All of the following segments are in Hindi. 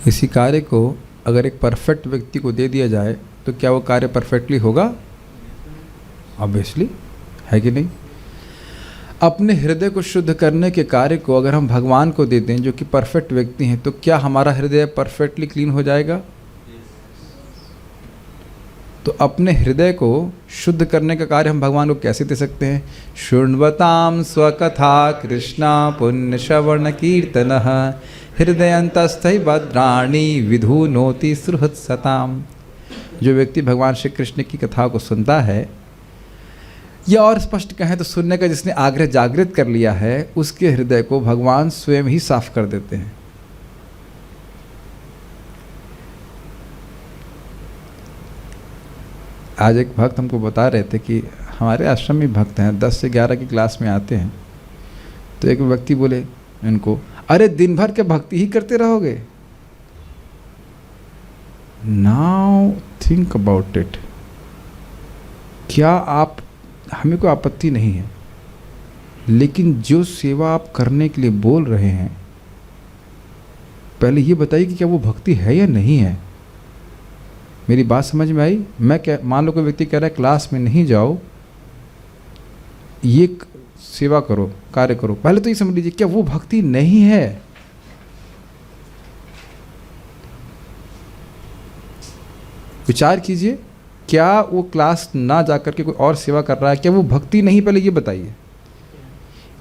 किसी कार्य को अगर एक परफेक्ट व्यक्ति को दे दिया जाए तो क्या वो कार्य परफेक्टली होगा? ऑब्वियसली, है कि नहीं? अपने हृदय को शुद्ध करने के कार्य को अगर हम भगवान को दे दें जो कि परफेक्ट व्यक्ति हैं, तो क्या हमारा हृदय परफेक्टली क्लीन हो जाएगा? तो अपने हृदय को शुद्ध करने का कार्य हम भगवान को कैसे दे सकते हैं? शृण्वतां स्वकथा कृष्णा पुण्य श्रवण कीर्तन हृदयंतस्थै भद्राणि विधुनोति सुहृत्सताम। जो व्यक्ति भगवान श्री कृष्ण की कथा को सुनता है, या और स्पष्ट कहें तो सुनने का जिसने आग्रह जागृत कर लिया है, उसके हृदय को भगवान स्वयं ही साफ कर देते हैं। आज एक भक्त हमको बता रहे थे कि हमारे आश्रम में भक्त हैं, 10 से 11 की क्लास में आते हैं। तो एक व्यक्ति बोले इनको, अरे दिन भर के भक्ति ही करते रहोगे? Now think about it. क्या आप, हमें कोई आपत्ति नहीं है, लेकिन जो सेवा आप करने के लिए बोल रहे हैं, पहले ये बताइए कि क्या वो भक्ति है या नहीं है। मेरी बात समझ में आई? मैं क्या, मान लो कोई व्यक्ति कह रहा है क्लास में नहीं जाओ, ये सेवा करो, कार्य करो, पहले तो ये समझ लीजिए क्या वो भक्ति नहीं है। विचार कीजिए, क्या वो क्लास ना जाकर के कोई और सेवा कर रहा है, क्या वो भक्ति नहीं? पहले ये बताइए।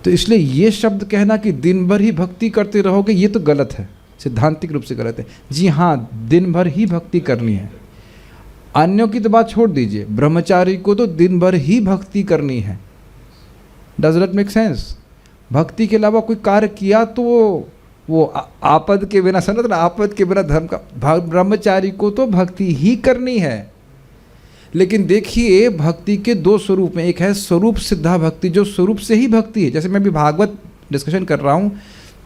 तो इसलिए ये शब्द कहना कि दिन भर ही भक्ति करते रहोगे, ये तो गलत है, सिद्धांतिक रूप से गलत है। जी हाँ, दिन भर ही भक्ति करनी है। अन्यों की तो बात छोड़ दीजिए, ब्रह्मचारी को तो दिन भर ही भक्ति करनी है। Does not make sense? भक्ति के अलावा कोई कार्य किया तो वो आपद के बिना, समझ ना, आपद के बिना धर्म का, ब्रह्मचारी को तो भक्ति ही करनी है। लेकिन देखिए, भक्ति के दो स्वरूप हैं। एक है स्वरूप सिद्धा भक्ति, जो स्वरूप से ही भक्ति है। जैसे मैं भी भागवत डिस्कशन कर रहा हूँ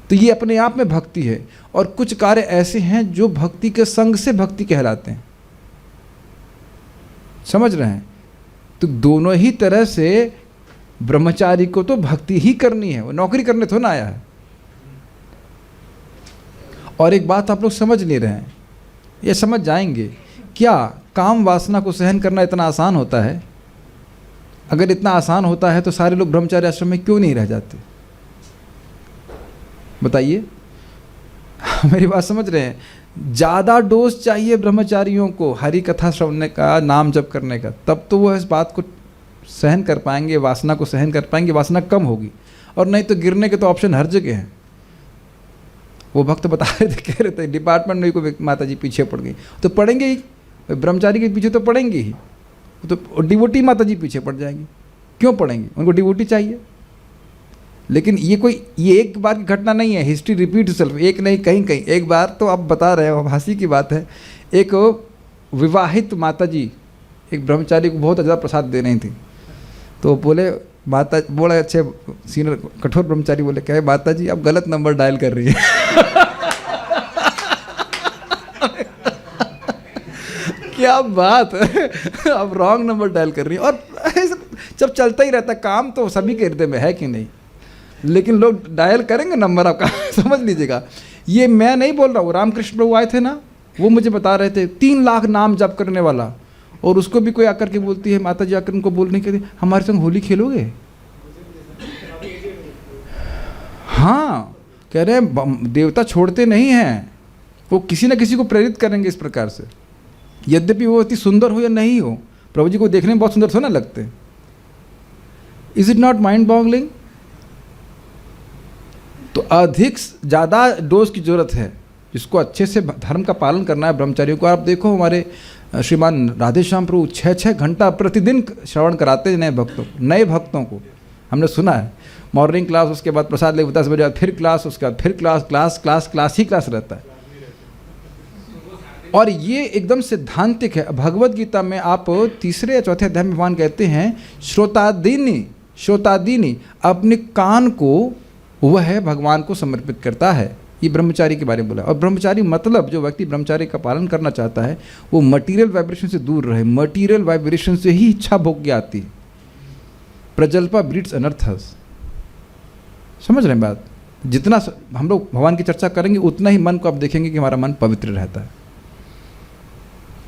तो ये अपने आप में भक्ति है। और कुछ कार्य ऐसे हैं जो भक्ति के संग से भक्ति कहलाते हैं। समझ रहे हैं? तो दोनों ही तरह से ब्रह्मचारी को तो भक्ति ही करनी है, वो नौकरी करने थोड़ा ना आया है। और एक बात आप लोग समझ नहीं रहे हैं, ये समझ जाएंगे। क्या काम वासना को सहन करना इतना आसान होता है? अगर इतना आसान होता है तो सारे लोग ब्रह्मचार्य आश्रम में क्यों नहीं रह जाते? बताइए। मेरी बात समझ रहे हैं? ज़्यादा डोज चाहिए ब्रह्मचारियों को हरि कथा श्रवण का, नाम जप करने का, तब तो वो इस बात को सहन कर पाएंगे, वासना को सहन कर पाएंगे, वासना कम होगी। और नहीं तो गिरने के तो ऑप्शन हर जगह हैं। वो भक्त बता रहे थे, कह रहे थे डिपार्टमेंट में कोई माता जी पीछे पड़ गई तो पड़ेंगे ही, ब्रह्मचारी के पीछे तो पड़ेंगे ही, तो डिवोटी माता जी पीछे पड़ जाएंगी। क्यों पड़ेंगी? उनको डिवोटी चाहिए। लेकिन ये एक बार की घटना नहीं है, हिस्ट्री रिपीट सेल्फ। एक नहीं, कहीं कहीं एक बार तो आप बता रहे हो, हंसी की बात है। एक विवाहित माता जी एक ब्रह्मचारी को बहुत ज़्यादा प्रसाद दे रही थी। तो बोले माता, बड़े अच्छे सीनियर कठोर ब्रह्मचारी बोले, कहे माता जी आप गलत नंबर डायल कर रही है। क्या बात है, आप रॉन्ग नंबर डायल कर रही है। और जब चलता ही रहता काम तो सभी के हृदय में है कि नहीं, लेकिन लोग डायल करेंगे नंबर आपका। समझ लीजिएगा, ये मैं नहीं बोल रहा हूँ। रामकृष्ण प्रभु आए थे ना, वो मुझे बता रहे थे 3 लाख नाम जप करने वाला, और उसको भी कोई आकर के बोलती है, माता जी आकर उनको बोलने के लिए, हमारे संग होली खेलोगे? हाँ, कह रहे हैं देवता छोड़ते नहीं हैं, वो किसी न किसी को प्रेरित करेंगे इस प्रकार से। यद्यपि वो अति सुंदर हो या नहीं हो, प्रभु जी को देखने में बहुत सुंदर थोड़ा ना लगते। Is it not mind boggling? तो अधिक ज़्यादा डोज की जरूरत है, जिसको अच्छे से धर्म का पालन करना है ब्रह्मचारियों को। आप देखो हमारे श्रीमान राधेश्याम प्रभु 6-6 घंटा प्रतिदिन श्रवण कराते हैं नए भक्तों को। हमने सुना है, मॉर्निंग क्लास, उसके बाद प्रसाद लेकर 10 बजे फिर क्लास, उसके बाद फिर क्लास ही क्लास रहता है। और ये एकदम सिद्धांतिक है। भगवद गीता में आप 3 या 4 अध्याय में भगवान कहते हैं, श्रोतादीनी अपने कान को वह भगवान को समर्पित करता है। ये ब्रह्मचारी के बारे में बोला। और ब्रह्मचारी मतलब जो व्यक्ति ब्रह्मचारी का पालन करना चाहता है वो मटीरियल वाइब्रेशन से दूर रहे। मटीरियल वाइब्रेशन से ही इच्छा भोग्य आती है। प्रजल्पा ब्रीड्स अनर्थस। समझ रहे हैं बात? जितना हम लोग भगवान की चर्चा करेंगे उतना ही मन को आप देखेंगे कि हमारा मन पवित्र रहता है।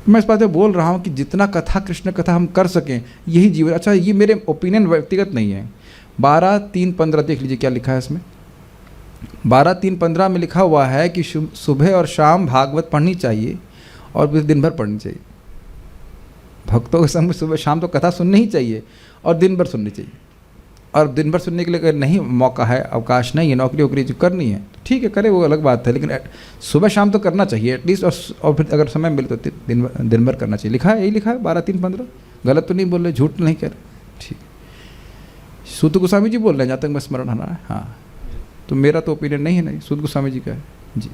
मैं इस बात पे बोल रहा हूँ कि जितना कथा कृष्ण कथा हम कर सकें यही जीवन। अच्छा, ये मेरे ओपिनियन व्यक्तिगत नहीं है। 12:3:15 देख लीजिए क्या लिखा है इसमें। 12:3:15 में लिखा हुआ है कि सुबह और शाम भागवत पढ़नी चाहिए और फिर दिन भर पढ़नी चाहिए। भक्तों के संग सुबह शाम तो कथा सुननी ही चाहिए और दिन भर सुननी चाहिए। और दिन भर सुनने के लिए अगर नहीं मौका है, अवकाश नहीं है, नौकरी वोकरी जो करनी है तो ठीक है करे, वो अलग बात है, लेकिन सुबह शाम तो करना चाहिए एटलीस्ट। और फिर अगर समय मिले तो दिन भर करना चाहिए। लिखा है, यही लिखा है 12:3:15। गलत तो नहीं बोल रहे, झूठ तो नहीं कह रहे। ठीक, सूत गोस्वामी जी बोल रहे हैं जहाँ तक मैं स्मरण है। हाँ, तो मेरा तो ओपिनियन नहीं है, नहीं, सूत गोस्वामी जी का है जी,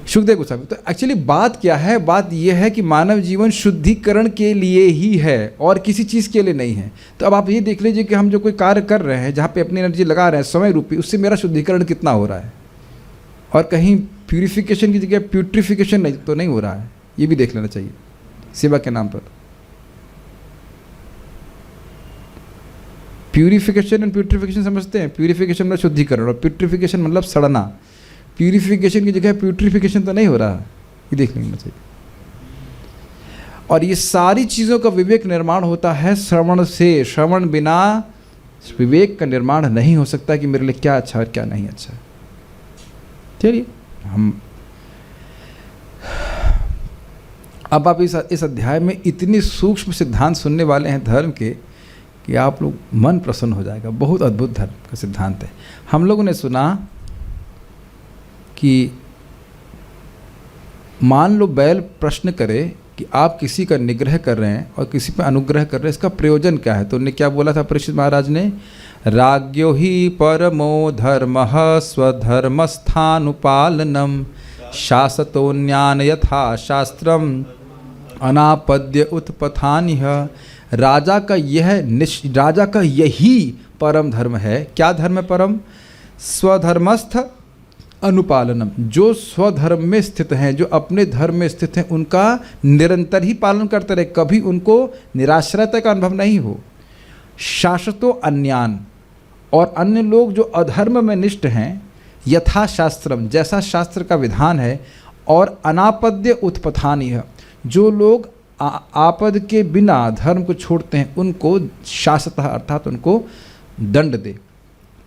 सुखदेव गोस्वामी। तो एक्चुअली बात क्या है? बात यह है कि मानव जीवन शुद्धिकरण के लिए ही है और किसी चीज़ के लिए नहीं है। तो अब आप ये देख लीजिए कि हम जो कोई कार्य कर रहे हैं, जहाँ पे अपनी एनर्जी लगा रहे हैं समय रूपी, उससे मेरा शुद्धिकरण कितना हो रहा है, और कहीं प्यूरिफिकेशन की जगह प्यूट्रिफिकेशन नहीं तो नहीं हो रहा है, ये भी देख लेना चाहिए सेवा के नाम पर। प्यूरिफिकेशन एंड प्यूट्रिफिकेशन समझते हैं? प्यूरिफिकेशन मतलब शुद्धिकरण और प्यूट्रिफिकेशन मतलब सड़ना। प्यूरिफिकेशन की जगह प्यूट्रिफिकेशन तो नहीं हो रहा, ये देख लेना चाहिए। और ये सारी चीज़ों का विवेक निर्माण होता है श्रवण से। श्रवण बिना विवेक का निर्माण नहीं हो सकता कि मेरे लिए क्या अच्छा और क्या नहीं अच्छा। चलिए, हम अब आप इस अध्याय में इतनी सूक्ष्म सिद्धांत सुनने वाले हैं धर्म के कि आप लोग मन प्रसन्न हो जाएगा। बहुत अद्भुत धर्म का सिद्धांत है। हम लोगों ने सुना कि मान लो बैल प्रश्न करे कि आप किसी का निग्रह कर रहे हैं और किसी पर अनुग्रह कर रहे हैं, इसका प्रयोजन क्या है? तो उन्होंने क्या बोला था परीक्षित महाराज ने? राज्ञो ही परमो धर्मः स्वधर्मस्थानुपालनम शासतोन्यान यथा शास्त्रम अनापद्य उत्पथानिह। राजा का यही परम धर्म है। क्या धर्म है परम? स्वधर्मस्थ अनुपालनम। जो स्वधर्म में स्थित हैं, जो अपने धर्म में स्थित हैं, उनका निरंतर ही पालन करते रहे, कभी उनको निराश्रयता का अनुभव नहीं हो। शाश्वतो अन्यान, और अन्य लोग जो अधर्म में निष्ठ हैं, यथा शास्त्रम, जैसा शास्त्र का विधान है, और अनापद्य उत्पथानिह, जो लोग आपद के बिना धर्म को छोड़ते हैं, उनको शासतः अर्थात उनको दंड दे,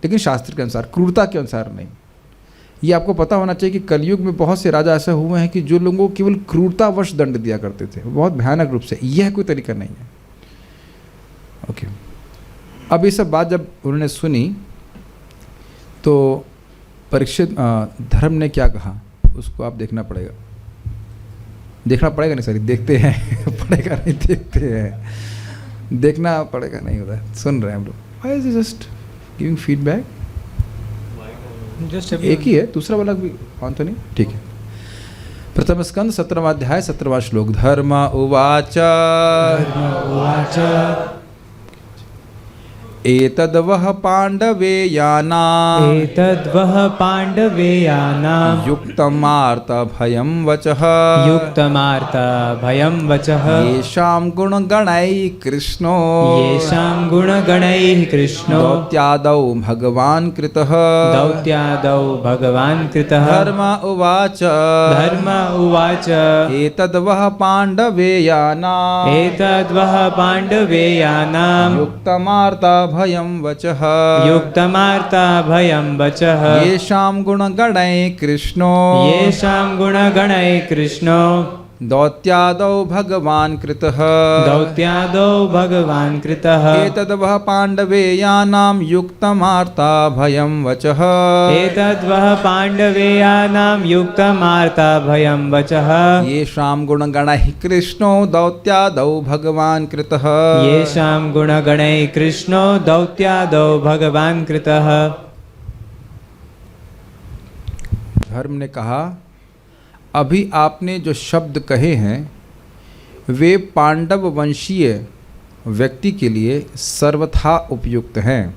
लेकिन शास्त्र के अनुसार, क्रूरता के अनुसार नहीं। ये आपको पता होना चाहिए कि कलयुग में बहुत से राजा ऐसे हुए हैं कि जो लोगों को केवल क्रूरतावश दंड दिया करते थे, बहुत भयानक रूप से। यह कोई तरीका नहीं है। ओके, अब ये सब बात जब उन्होंने सुनी तो परीक्षित धर्म ने क्या कहा उसको आप देखना पड़ेगा नहीं, सॉरी, देखते हैं पड़ेगा नहीं, देखते हैं, देखना पड़ेगा नहीं होता है। सुन रहे हैं हम लोग। Why is just giving feedback? एक ही है, दूसरा वाला भी ऑन तो नहीं? ठीक है। प्रथम स्कंद 17वां अध्याय 17वां श्लोक। धर्म उवाच एतद्वः पाण्डवेयानां युक्तमार्तभयं वचः येषां गुणगणैः कृष्णो दौत्यादौ भगवान् कृतः धर्म उवाच एतद्वः पाण्डवेयानां युक्तमार्ता भयं वचः येषां गुणगणैः कृष्णो दौत्यादौ भगवान् कृतः एतद्वः पाण्डवेयानां युक्तमार्ता भयं वचः येषां गुणगणैः कृष्णो दौत्यादौ भगवान् कृतः। धर्म ने कहा, अभी आपने जो शब्द कहे हैं वे पांडव वंशीय व्यक्ति के लिए सर्वथा उपयुक्त हैं।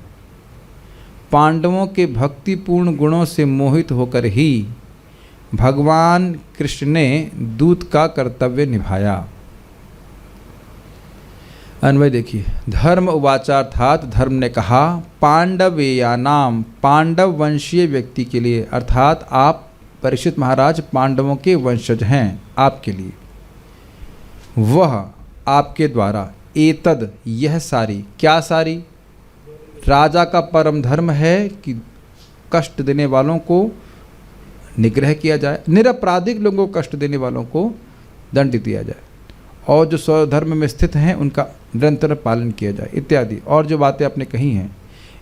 पांडवों के भक्तिपूर्ण गुणों से मोहित होकर ही भगवान कृष्ण ने दूत का कर्तव्य निभाया। अन्वय देखिए, धर्म उवाचार्थात धर्म ने कहा पांडवेयानाम, पांडव वंशीय व्यक्ति के लिए, अर्थात आप परीक्षित महाराज पांडवों के वंशज हैं, आपके लिए वह आपके द्वारा एतद, यह सारी, क्या सारी, राजा का परम धर्म है कि कष्ट देने वालों को निग्रह किया जाए, निरपराधिक लोगों को कष्ट देने वालों को दंड दिया जाए, और जो स्वधर्म में स्थित हैं उनका निरंतर पालन किया जाए इत्यादि। और जो बातें आपने कही हैं,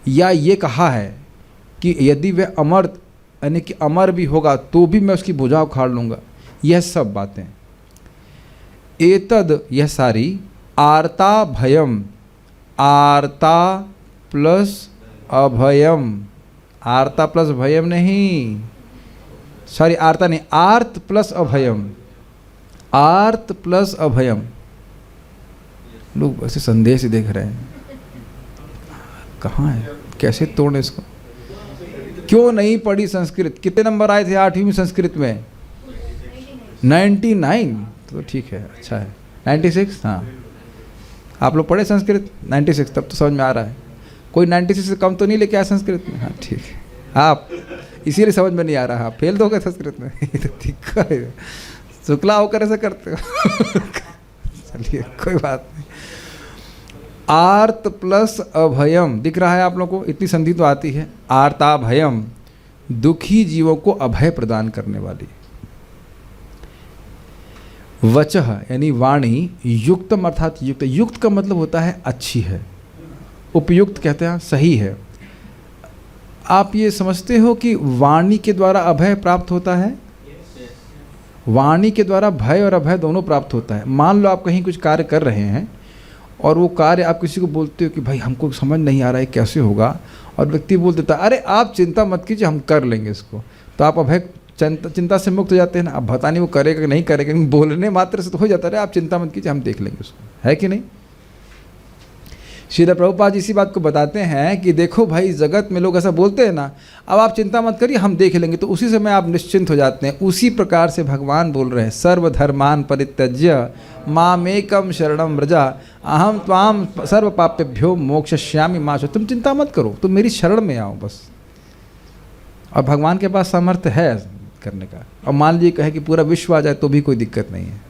या ये कहा है कि यदि वह अमर, यानी कि अमर भी होगा तो भी मैं उसकी भुजा उखाड़ लूँगा, यह सब बातें। एतद, यह सारी, आर्ता भयम, आर्ता प्लस अभयम, आर्ता प्लस भयम नहीं, सॉरी आर्ता नहीं, आर्त प्लस अभयम, आर्त प्लस अभयम। लोग ऐसे संदेह से देख रहे हैं, कहाँ है, कैसे तोड़े इसको। क्यों नहीं पढ़ी संस्कृत? कितने नंबर आए थे 8वीं में संस्कृत में? 99। तो ठीक है, अच्छा है। 96, हाँ आप लोग पढ़े संस्कृत? 96, तब तो समझ में आ रहा है। कोई 96 से कम तो नहीं लेके आया संस्कृत में? हाँ ठीक है, आप इसीलिए समझ में नहीं आ रहा, आप फेल तो हो गए संस्कृत में। ये तो ठीक है, शुक्ला होकर ऐसा करते हो। चलिए कोई बात नहीं। आर्त प्लस अभयम दिख रहा है आप लोगों को, इतनी संधि तो आती है। आर्ता भयम, दुखी जीवों को अभय प्रदान करने वाली। वचः यानी वाणी, युक्तम अर्थात युक्त, युक्त का मतलब होता है अच्छी है, उपयुक्त कहते हैं सही है। आप ये समझते हो कि वाणी के द्वारा अभय प्राप्त होता है? वाणी के द्वारा भय और अभय दोनों प्राप्त होता है। मान लो आप कहीं कुछ कार्य कर रहे हैं और वो कार्य आप किसी को बोलते हो कि भाई हमको समझ नहीं आ रहा है कैसे होगा, और व्यक्ति बोल देता है अरे आप चिंता मत कीजिए हम कर लेंगे इसको, तो आप अभय चिंता से मुक्त हो जाते हैं ना। अब पता नहीं वो करेगा कि नहीं करेगा, बोलने मात्र से तो हो जाता है आप चिंता मत कीजिए हम देख लेंगे उसको, है कि नहीं। श्रील प्रभुपाद जी इसी बात को बताते हैं कि देखो भाई जगत में लोग ऐसा बोलते हैं ना, अब आप चिंता मत करिए हम देख लेंगे, तो उसी समय आप निश्चिंत हो जाते हैं। उसी प्रकार से भगवान बोल रहे हैं सर्वधर्मान परित्यज्य मामेकम शरणम व्रजा अहम त्वाम सर्व पापेभ्यो मोक्षयिष्यामि मा शुचि। तुम चिंता मत करो, तुम मेरी शरण में आओ बस। और भगवान के पास सामर्थ्य है करने का। और मान लीजिए कहे कि पूरा विश्व आ जाए तो भी कोई दिक्कत नहीं है।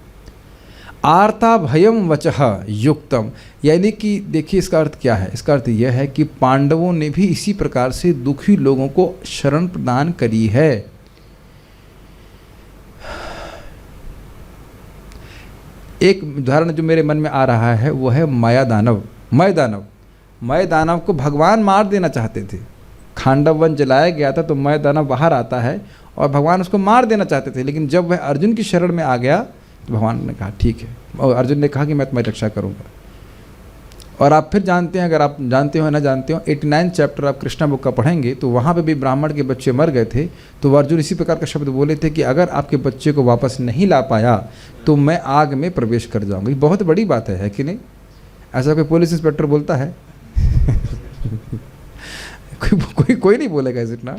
आर्ता भयम वचः युक्तम, यानी कि देखिए इसका अर्थ क्या है। इसका अर्थ यह है कि पांडवों ने भी इसी प्रकार से दुखी लोगों को शरण प्रदान करी है। एक उदाहरण जो मेरे मन में आ रहा है वो है माया दानव। मय दानव को भगवान मार देना चाहते थे। खांडव वन जलाया गया था तो मय दानव बाहर आता है और भगवान उसको मार देना चाहते थे, लेकिन जब वह अर्जुन की शरण में आ गया तो भगवान ने कहा ठीक है, और अर्जुन ने कहा कि मैं तुम्हारी रक्षा करूंगा। और आप फिर जानते हैं, अगर आप जानते हो ना जानते हो, 89 चैप्टर आप कृष्णा बुक का पढ़ेंगे तो वहाँ पे भी ब्राह्मण के बच्चे मर गए थे, तो अर्जुन इसी प्रकार का शब्द बोले थे कि अगर आपके बच्चे को वापस नहीं ला पाया तो मैं आग में प्रवेश कर जाऊँगा। ये बहुत बड़ी बात है कि नहीं? ऐसा कोई पुलिस इंस्पेक्टर बोलता है? कोई नहीं बोलेगा इतना।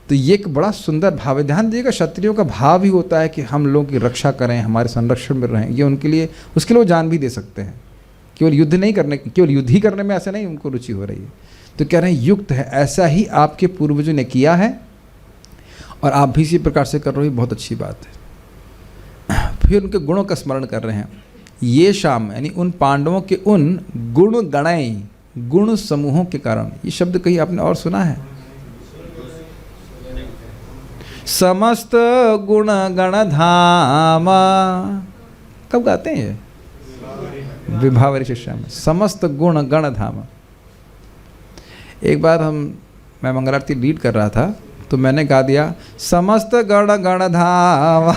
तो ये एक बड़ा सुंदर भाव है। ध्यान दीजिएगा, क्षत्रियों का भाव ही होता है कि हम लोगों की रक्षा करें, हमारे संरक्षण में रहें। ये उनके लिए, उसके लिए वो जान भी दे सकते हैं। केवल युद्ध नहीं करने, केवल युद्ध ही करने में ऐसा नहीं उनको रुचि हो रही है। तो कह रहे हैं युक्त है, ऐसा ही आपके पूर्वजों ने किया है और आप भी इसी प्रकार से कर रहे हो, बहुत अच्छी बात है। फिर उनके गुणों का स्मरण कर रहे हैं। ये शाम यानी उन पांडवों के उन गुण गणय, गुण समूहों के कारण। ये शब्द कहीं आपने और सुना है? समस्त गुण गण धाम, कब गाते हैं ये? विभावरी शिष्या में समस्त गुण गण धाम। एक बार मैं मंगल आरती लीड कर रहा था तो मैंने गा दिया समस्त गण गण धाम।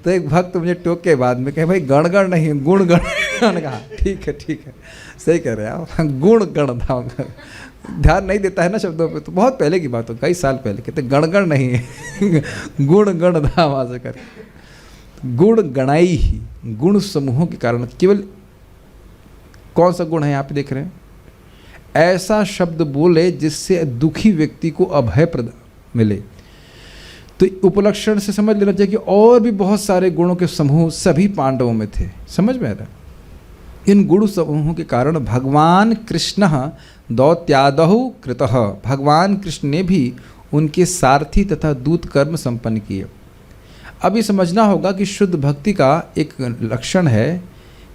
तो एक भक्त मुझे टोक के बाद में कहे भाई गण गण नहीं गुण गण। कहा ठीक है सही कह रहे हैं आप, गुण गण धाम। ध्यान नहीं देता है ना शब्दों पे, तो बहुत पहले की बात हो, कई साल पहले। कहते गणगण नहीं है, गुण गण धाम आ कर गुण गणाई ही, गुण समूहों के कारण। केवल कौन सा गुण है यहाँ पे देख रहे हैं? ऐसा शब्द बोले जिससे दुखी व्यक्ति को अभय प्रदान मिले। तो उपलक्षण से समझ लेना चाहिए कि और भी बहुत सारे गुणों के समूह सभी पांडवों में थे। समझ में आ रहा? इन गुण समूहों के कारण भगवान कृष्ण दौत्यादहु कृतः, भगवान कृष्ण ने भी उनके सारथी तथा दूत कर्म संपन्न किए। अब ये समझना होगा कि शुद्ध भक्ति का एक लक्षण है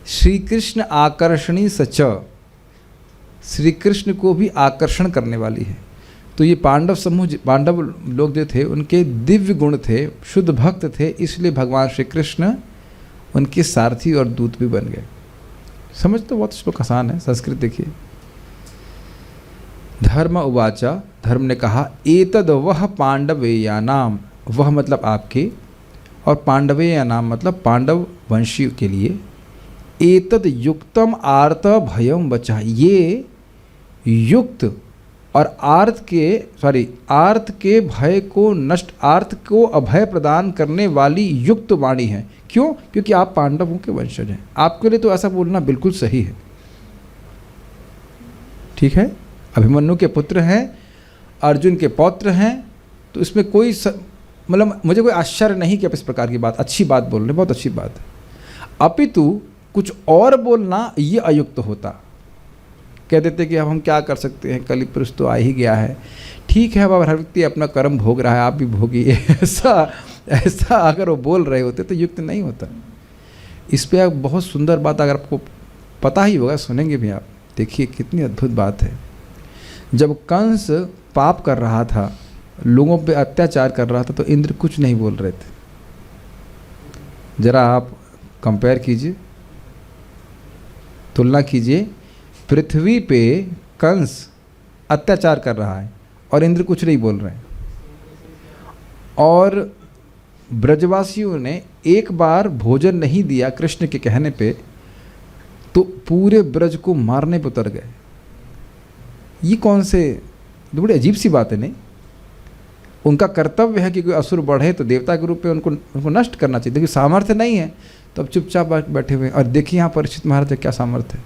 श्री कृष्ण आकर्षणी सच, श्री कृष्ण को भी आकर्षण करने वाली है। तो ये पांडव समूह, पांडव लोग जो थे उनके दिव्य गुण थे, शुद्ध भक्त थे, इसलिए भगवान श्री कृष्ण उनके सारथी और दूत भी बन गए। समझ तो बहुत श्लोक आसान है, संस्कृत देखिए। धर्म उवाचा, धर्म ने कहा, एतद वह पांडवेयानाम, वह मतलब आपके, और पांडवेयानाम मतलब पांडव वंशी के लिए, एतद युक्तम आर्त भयम बचा, ये युक्त और आर्त के भय को नष्ट, आर्त को अभय प्रदान करने वाली युक्त वाणी है। क्यों? क्योंकि आप पांडवों के वंशज हैं। आपके लिए तो ऐसा बोलना बिल्कुल सही है, ठीक है। अभिमन्यु के पुत्र हैं, अर्जुन के पौत्र हैं, तो इसमें कोई मतलब मुझे कोई आश्चर्य नहीं कि आप इस प्रकार की बात, अच्छी बात बोल रहे, बहुत अच्छी बात है। अपितु कुछ और बोलना ये अयुक्त होता। कह देते कि अब हम क्या कर सकते हैं, कलि पुरुष तो आ ही गया है, ठीक है, अब हर व्यक्ति अपना कर्म भोग रहा है, आप भी भोगिए, ऐसा अगर वो बोल रहे होते तो युक्त नहीं होता। इस पे आप बहुत सुंदर बात, अगर आपको पता ही होगा, सुनेंगे भी आप, देखिए कितनी अद्भुत बात है। जब कंस पाप कर रहा था, लोगों पे अत्याचार कर रहा था, तो इंद्र कुछ नहीं बोल रहे थे। जरा आप कंपेयर कीजिए, तुलना कीजिए, पृथ्वी पे कंस अत्याचार कर रहा है और इंद्र कुछ नहीं बोल रहे हैं, और ब्रजवासियों ने एक बार भोजन नहीं दिया कृष्ण के कहने पे, तो पूरे ब्रज को मारने पर उतर गए। ये कौन से, बड़ी अजीब सी बात है नहीं। उनका कर्तव्य है कि कोई असुर बढ़े तो देवता के रूप में उनको नष्ट करना चाहिए, लेकिन सामर्थ्य नहीं है तो अब चुपचाप बैठे हुए। और देखिए यहाँ परीक्षित महाराज का क्या सामर्थ्य है।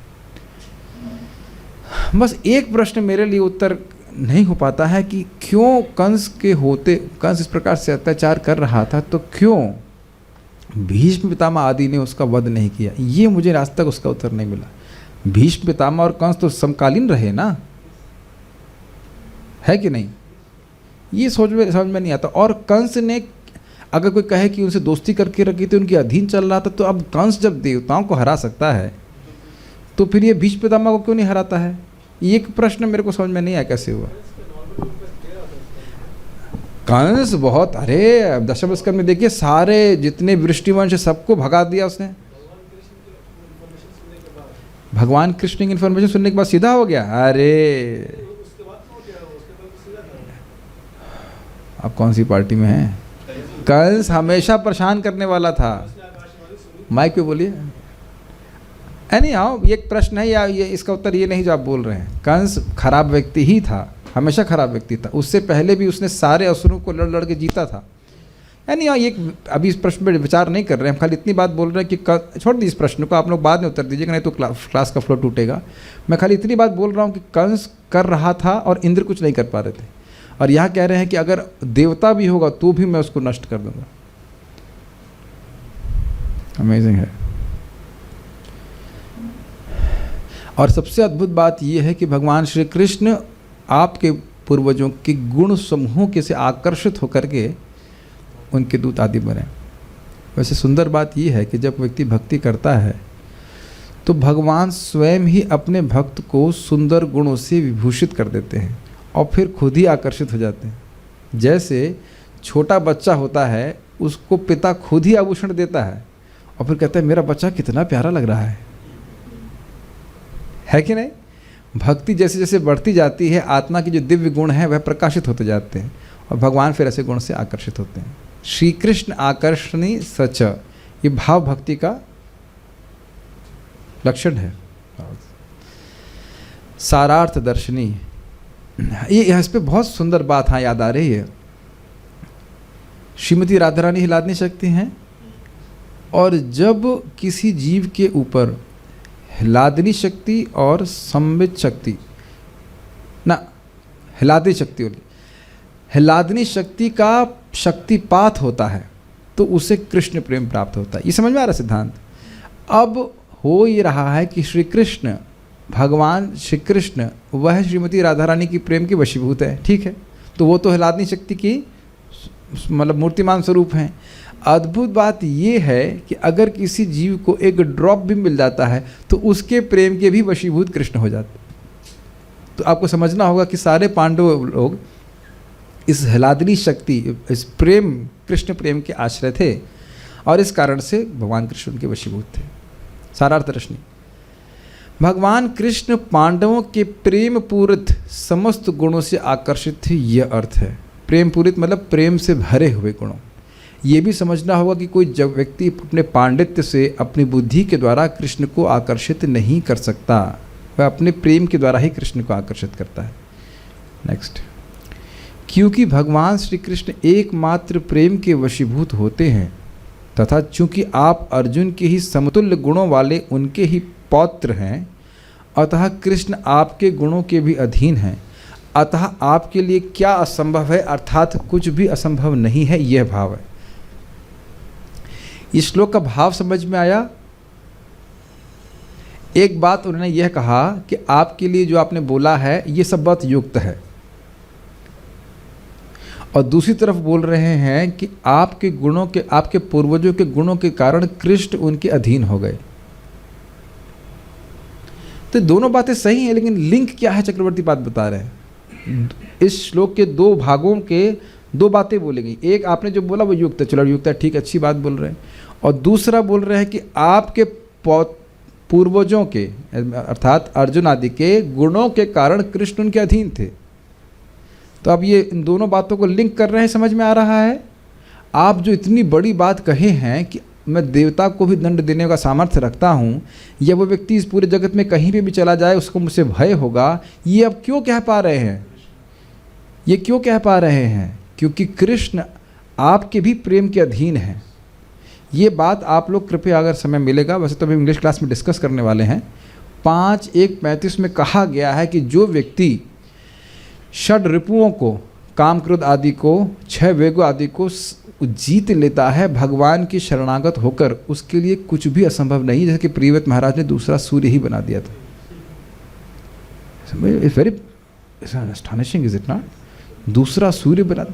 बस एक प्रश्न मेरे लिए उत्तर नहीं हो पाता है कि क्यों कंस इस प्रकार से अत्याचार कर रहा था, तो क्यों भीष्म पितामह आदि ने उसका वध नहीं किया। ये मुझे आज तक उसका उत्तर नहीं मिला। भीष्म पितामह और कंस तो समकालीन रहे ना, है कि नहीं, ये समझ में नहीं आता। और कंस ने, अगर कोई कहे कि उनसे दोस्ती करके रखी थी, उनके अधीन चल रहा था, तो अब कंस जब देवताओं को हरा सकता है तो फिर ये भीष्म पितामह को क्यों नहीं हराता है। ये एक प्रश्न मेरे को समझ में नहीं आया कैसे हुआ। कंस बहुत, अरे दशम स्कंद में देखिए सारे जितने वृष्टिवंश सबको भगा दिया उसने। भगवान कृष्ण की इन्फॉर्मेशन सुनने के बाद सीधा हो गया। अरे आप कौन सी पार्टी में हैं? कंस हमेशा परेशान करने वाला था। माइक पे बोलिए। एनी हाउ, ये एक प्रश्न है, या ये इसका उत्तर ये नहीं जो आप बोल रहे हैं। कंस खराब व्यक्ति ही था, हमेशा खराब व्यक्ति था। उससे पहले भी उसने सारे असुरों को लड़ के जीता था। यानी ये अभी इस प्रश्न पर विचार नहीं कर रहे हैं, हम खाली इतनी बात बोल रहे हैं कि छोड़ दी इस प्रश्न को, आप लोग बाद में उत्तर दीजिएगा, नहीं तो क्लास का फ्लो टूटेगा। मैं खाली इतनी बात बोल रहा हूँ कि कंस कर रहा था और इंद्र कुछ नहीं कर पा रहे थे, और यहाँ कह रहे हैं कि अगर देवता भी होगा तो भी मैं उसको नष्ट कर दूंगा। अमेजिंग है। और सबसे अद्भुत बात यह है कि भगवान श्री कृष्ण आपके पूर्वजों के गुण समूहों के से आकर्षित होकर के उनके दूत आदि बने। वैसे सुंदर बात यह है कि जब व्यक्ति भक्ति करता है तो भगवान स्वयं ही अपने भक्त को सुंदर गुणों से विभूषित कर देते हैं और फिर खुद ही आकर्षित हो जाते हैं। जैसे छोटा बच्चा होता है, उसको पिता खुद ही आभूषण देता है और फिर कहता है मेरा बच्चा कितना प्यारा लग रहा है कि नहीं। भक्ति जैसे जैसे बढ़ती जाती है, आत्मा की जो दिव्य गुण है वह प्रकाशित होते जाते हैं और भगवान फिर ऐसे गुण से आकर्षित होते हैं। श्री कृष्ण आकर्षणी सच, ये भाव भक्ति का लक्षण है। सारार्थ दर्शनी, ये इस पे बहुत सुंदर बात हाँ याद आ रही है। श्रीमती राधा रानी हिलादनी शक्ति हैं, और जब किसी जीव के ऊपर हिलादनी शक्ति और संबित शक्ति ना, हिलादनी शक्ति का शक्तिपात होता है तो उसे कृष्ण प्रेम प्राप्त होता है। ये समझ में आ रहा सिद्धांत। अब हो ये रहा है कि श्री कृष्ण, भगवान श्री कृष्ण वह श्रीमती राधा रानी की प्रेम के वशीभूत है, ठीक है, तो वो तो हिलादनी शक्ति की मतलब मूर्तिमान स्वरूप हैं। अद्भुत बात ये है कि अगर किसी जीव को एक ड्रॉप भी मिल जाता है तो उसके प्रेम के भी वशीभूत कृष्ण हो जाते। तो आपको समझना होगा कि सारे पांडव लोग इस हिलादनी शक्ति, इस प्रेम, कृष्ण प्रेम के आश्रय थे और इस कारण से भगवान कृष्ण उनके वशीभूत थे। सारार्थ रश्मि, भगवान कृष्ण पांडवों के प्रेम पूरित समस्त गुणों से आकर्षित थे, यह अर्थ है। प्रेम पूरित मतलब प्रेम से भरे हुए गुणों। ये भी समझना होगा कि कोई जब व्यक्ति अपने पांडित्य से, अपनी बुद्धि के द्वारा कृष्ण को आकर्षित नहीं कर सकता, वह अपने प्रेम के द्वारा ही कृष्ण को आकर्षित करता है। नेक्स्ट, क्योंकि भगवान श्री कृष्ण एकमात्र प्रेम के वशीभूत होते हैं तथा चूंकि आप अर्जुन के ही समतुल्य गुणों वाले उनके ही पौत्र हैं, अतः कृष्ण आपके गुणों के भी अधीन हैं, अतः आपके लिए क्या असंभव है, अर्थात कुछ भी असंभव नहीं है, यह भाव है। इस श्लोक का भाव समझ में आया? एक बात उन्होंने यह कहा कि आपके लिए जो आपने बोला है ये सब बात युक्त है, और दूसरी तरफ बोल रहे हैं कि आपके गुणों के, आपके पूर्वजों के गुणों के कारण कृष्ण उनके अधीन हो गए। तो दोनों बातें सही हैं, लेकिन लिंक क्या है चक्रवर्ती बात बता रहे हैं। इस श्लोक के दो भागों के दो बातें बोली गई। एक आपने जो बोला वो युक्त है, चलो युक्त है, ठीक, अच्छी बात बोल रहे हैं, और दूसरा बोल रहे हैं कि आपके पूर्वजों के अर्थात अर्जुन आदि के गुणों के कारण कृष्ण उनके अधीन थे। तो अब ये इन दोनों बातों को लिंक कर रहे हैं, समझ में आ रहा है? आप जो इतनी बड़ी बात कहे हैं कि मैं देवता को भी दंड देने का सामर्थ्य रखता हूँ, या वो व्यक्ति इस पूरे जगत में कहीं पे भी चला जाए उसको मुझसे भय होगा, ये अब क्यों कह पा रहे हैं? ये क्यों कह पा रहे हैं? क्योंकि कृष्ण आपके भी प्रेम के अधीन हैं। ये बात आप लोग कृपया, अगर समय मिलेगा, वैसे तो हम इंग्लिश क्लास में डिस्कस करने वाले हैं, 5:1:35 में कहा गया है कि जो व्यक्ति षड रिपुओं को, काम क्रोध आदि को, 6 वेगों आदि को जीत लेता है भगवान की शरणागत होकर, उसके लिए कुछ भी असंभव नहीं, जैसे कि प्रियव्रत महाराज ने दूसरा सूर्य ही बना दिया था। It's very astonishing, is it not? दूसरा सूर्य बना,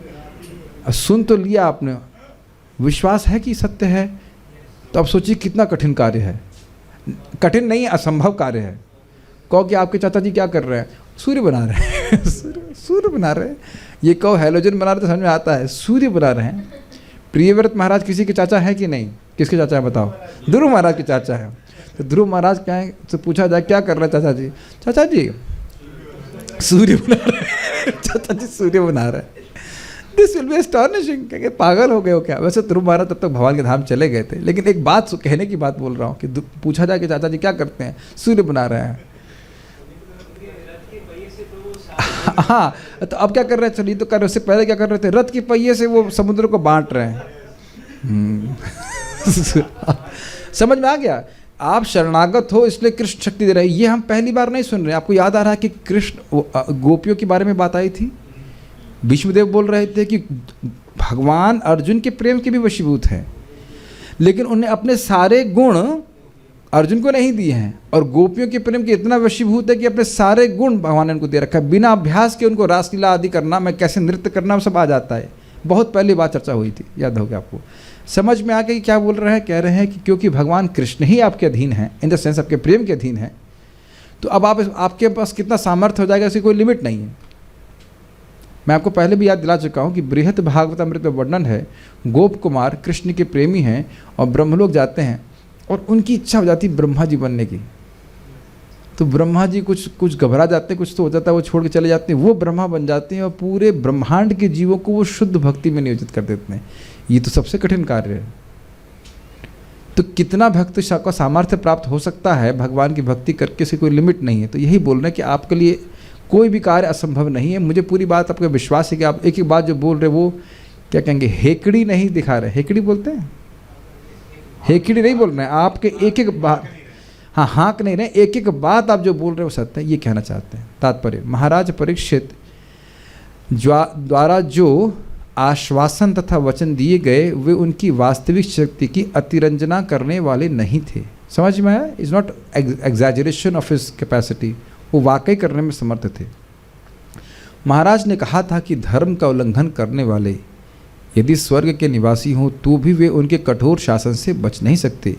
सुन तो लिया आपने, विश्वास है कि सत्य है, तो अब सोचिए कितना कठिन कार्य है। कठिन नहीं, असंभव कार्य है। कहो कि आपके चाचा जी क्या कर रहे हैं? सूर्य बना रहे हैं। सूर्य बना रहे हैं। ये कहो हैलोजन बना रहे तो समझ में आता है, सूर्य बना रहे हैं। प्रियव्रत महाराज किसी के चाचा है कि नहीं? किसके चाचा है बताओ? ध्रुव महाराज के चाचा है। तो ध्रुव महाराज क्या है, तो पूछा जाए क्या कर रहे हैं चाचा जी? चाचा जी सूर्य बना रहे हैं। चाचा जी सूर्य बना रहे हैं। This will be astonishing. कहेंगे पागल हो गए हो क्या? वैसे ध्रुव महाराज तब तक भगवान के धाम चले गए थे, लेकिन एक बात कहने की बात बोल रहा हूँ कि पूछा जाए कि चाचा जी क्या करते हैं? सूर्य बना रहे हैं। हाँ, तो अब क्या कर रहे हैं? चलिए तो कर रहे, उससे पहले क्या कर रहे थे? रथ के पहिए से वो समुद्र को बांट रहे हैं। समझ में आ गया? आप शरणागत हो इसलिए कृष्ण शक्ति दे रहे हैं। ये हम पहली बार नहीं सुन रहे। आपको याद आ रहा है कि कृष्ण गोपियों के बारे में बात आई थी, भीष्मदेव बोल रहे थे कि भगवान अर्जुन के प्रेम के भी वशीभूत हैं, लेकिन उन्हें अपने सारे गुण अर्जुन को नहीं दिए हैं, और गोपियों के प्रेम के इतना वशीभूत है कि अपने सारे गुण भगवान ने उनको दे रखा है। बिना अभ्यास के उनको रासलीला आदि करना, मैं कैसे नृत्य करना, वो सब आ जाता है। बहुत पहली बात चर्चा हुई थी, याद होगा आपको। समझ में आ गया कि क्या बोल रहे हैं? कह रहे हैं कि क्योंकि भगवान कृष्ण ही आपके अधीन हैं, इन द सेंस आपके प्रेम के अधीन हैं, तो अब आपके पास कितना सामर्थ्य हो जाएगा, इसकी कोई लिमिट नहीं है। मैं आपको पहले भी याद दिला चुका हूँ कि बृहत भागवतामृत में वर्णन है, गोप कुमार कृष्ण के प्रेमी हैं और ब्रह्मलोक जाते हैं, और उनकी इच्छा हो जाती है ब्रह्मा जी बनने की। तो ब्रह्मा जी कुछ घबरा जाते हैं, कुछ तो हो जाता है, वो छोड़ के चले जाते हैं, वो ब्रह्मा बन जाते हैं और पूरे ब्रह्मांड के जीवों को वो शुद्ध भक्ति में नियोजित कर देते हैं। ये तो सबसे कठिन कार्य है। तो कितना भक्त का सामर्थ्य प्राप्त हो सकता है भगवान की भक्ति करके, से कोई लिमिट नहीं है। तो यही बोल रहे हैं कि आपके लिए कोई भी कार्य असंभव नहीं है। मुझे पूरी बात आपका विश्वास है कि आप एक एक बात जो बोल रहे वो क्या कहेंगे, हेकड़ी नहीं दिखा रहे। हेकड़ी बोलते हैं? हेकड़ी नहीं बोल रहे हैं, आपके एक एक बात, हाँ हाँक नहीं रहे, एक एक बात आप जो बोल रहे हो सत्य है, ये कहना चाहते हैं। तात्पर्य, महाराज परीक्षित द्वारा जो आश्वासन तथा वचन दिए गए वे उनकी वास्तविक शक्ति की अतिरंजना करने वाले नहीं थे। समझ में आया? Is not exaggeration of his capacity, वो वाकई करने में समर्थ थे। महाराज ने कहा था कि धर्म का उल्लंघन करने वाले यदि स्वर्ग के निवासी हों तो भी वे उनके कठोर शासन से बच नहीं सकते।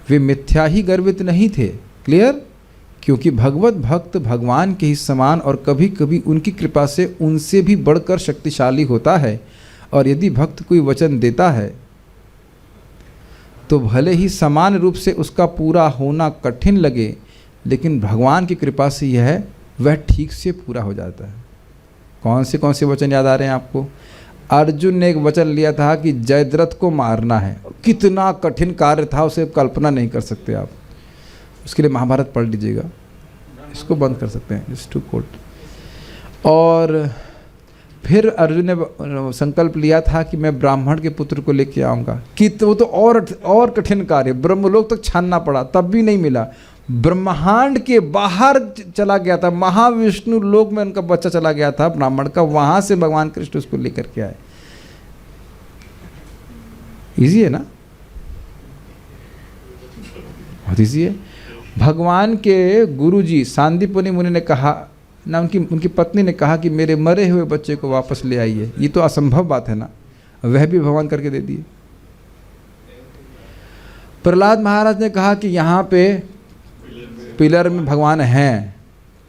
वे मिथ्या ही गर्वित नहीं थे, क्लियर, क्योंकि भगवत भक्त भगवान के ही समान और कभी कभी उनकी कृपा से उनसे भी बढ़कर शक्तिशाली होता है। और यदि भक्त कोई वचन देता है तो भले ही समान रूप से उसका पूरा होना कठिन लगे, लेकिन भगवान की कृपा से यह वह ठीक से पूरा हो जाता है। कौन से वचन याद आ रहे हैं आपको? अर्जुन ने एक वचन लिया था कि जयद्रथ को मारना है। कितना कठिन कार्य था, उसे कल्पना नहीं कर सकते आप। उसके लिए महाभारत पढ़ लीजिएगा, इसको बंद कर सकते हैं, इट्स टू कोट। और फिर अर्जुन ने संकल्प लिया था कि मैं ब्राह्मण के पुत्र को लेके आऊँगा, कि तो वो तो और कठिन कार्य, ब्रह्मलोक तक छानना पड़ा तब भी नहीं मिला। ब्रह्मांड के बाहर चला गया था, महाविष्णु लोक में उनका बच्चा चला गया था ब्राह्मण का, वहाँ से भगवान कृष्ण उसको लेकर के आए। इजी है ना? बहुत इजी है। भगवान के गुरुजी सांदीपनि मुनि ने कहा ना, उनकी पत्नी ने कहा कि मेरे मरे हुए बच्चे को वापस ले आइए। ये तो असंभव बात है ना, वह भी भगवान करके दे दिए। प्रहलाद महाराज ने कहा कि यहाँ पे पिलर में भगवान हैं,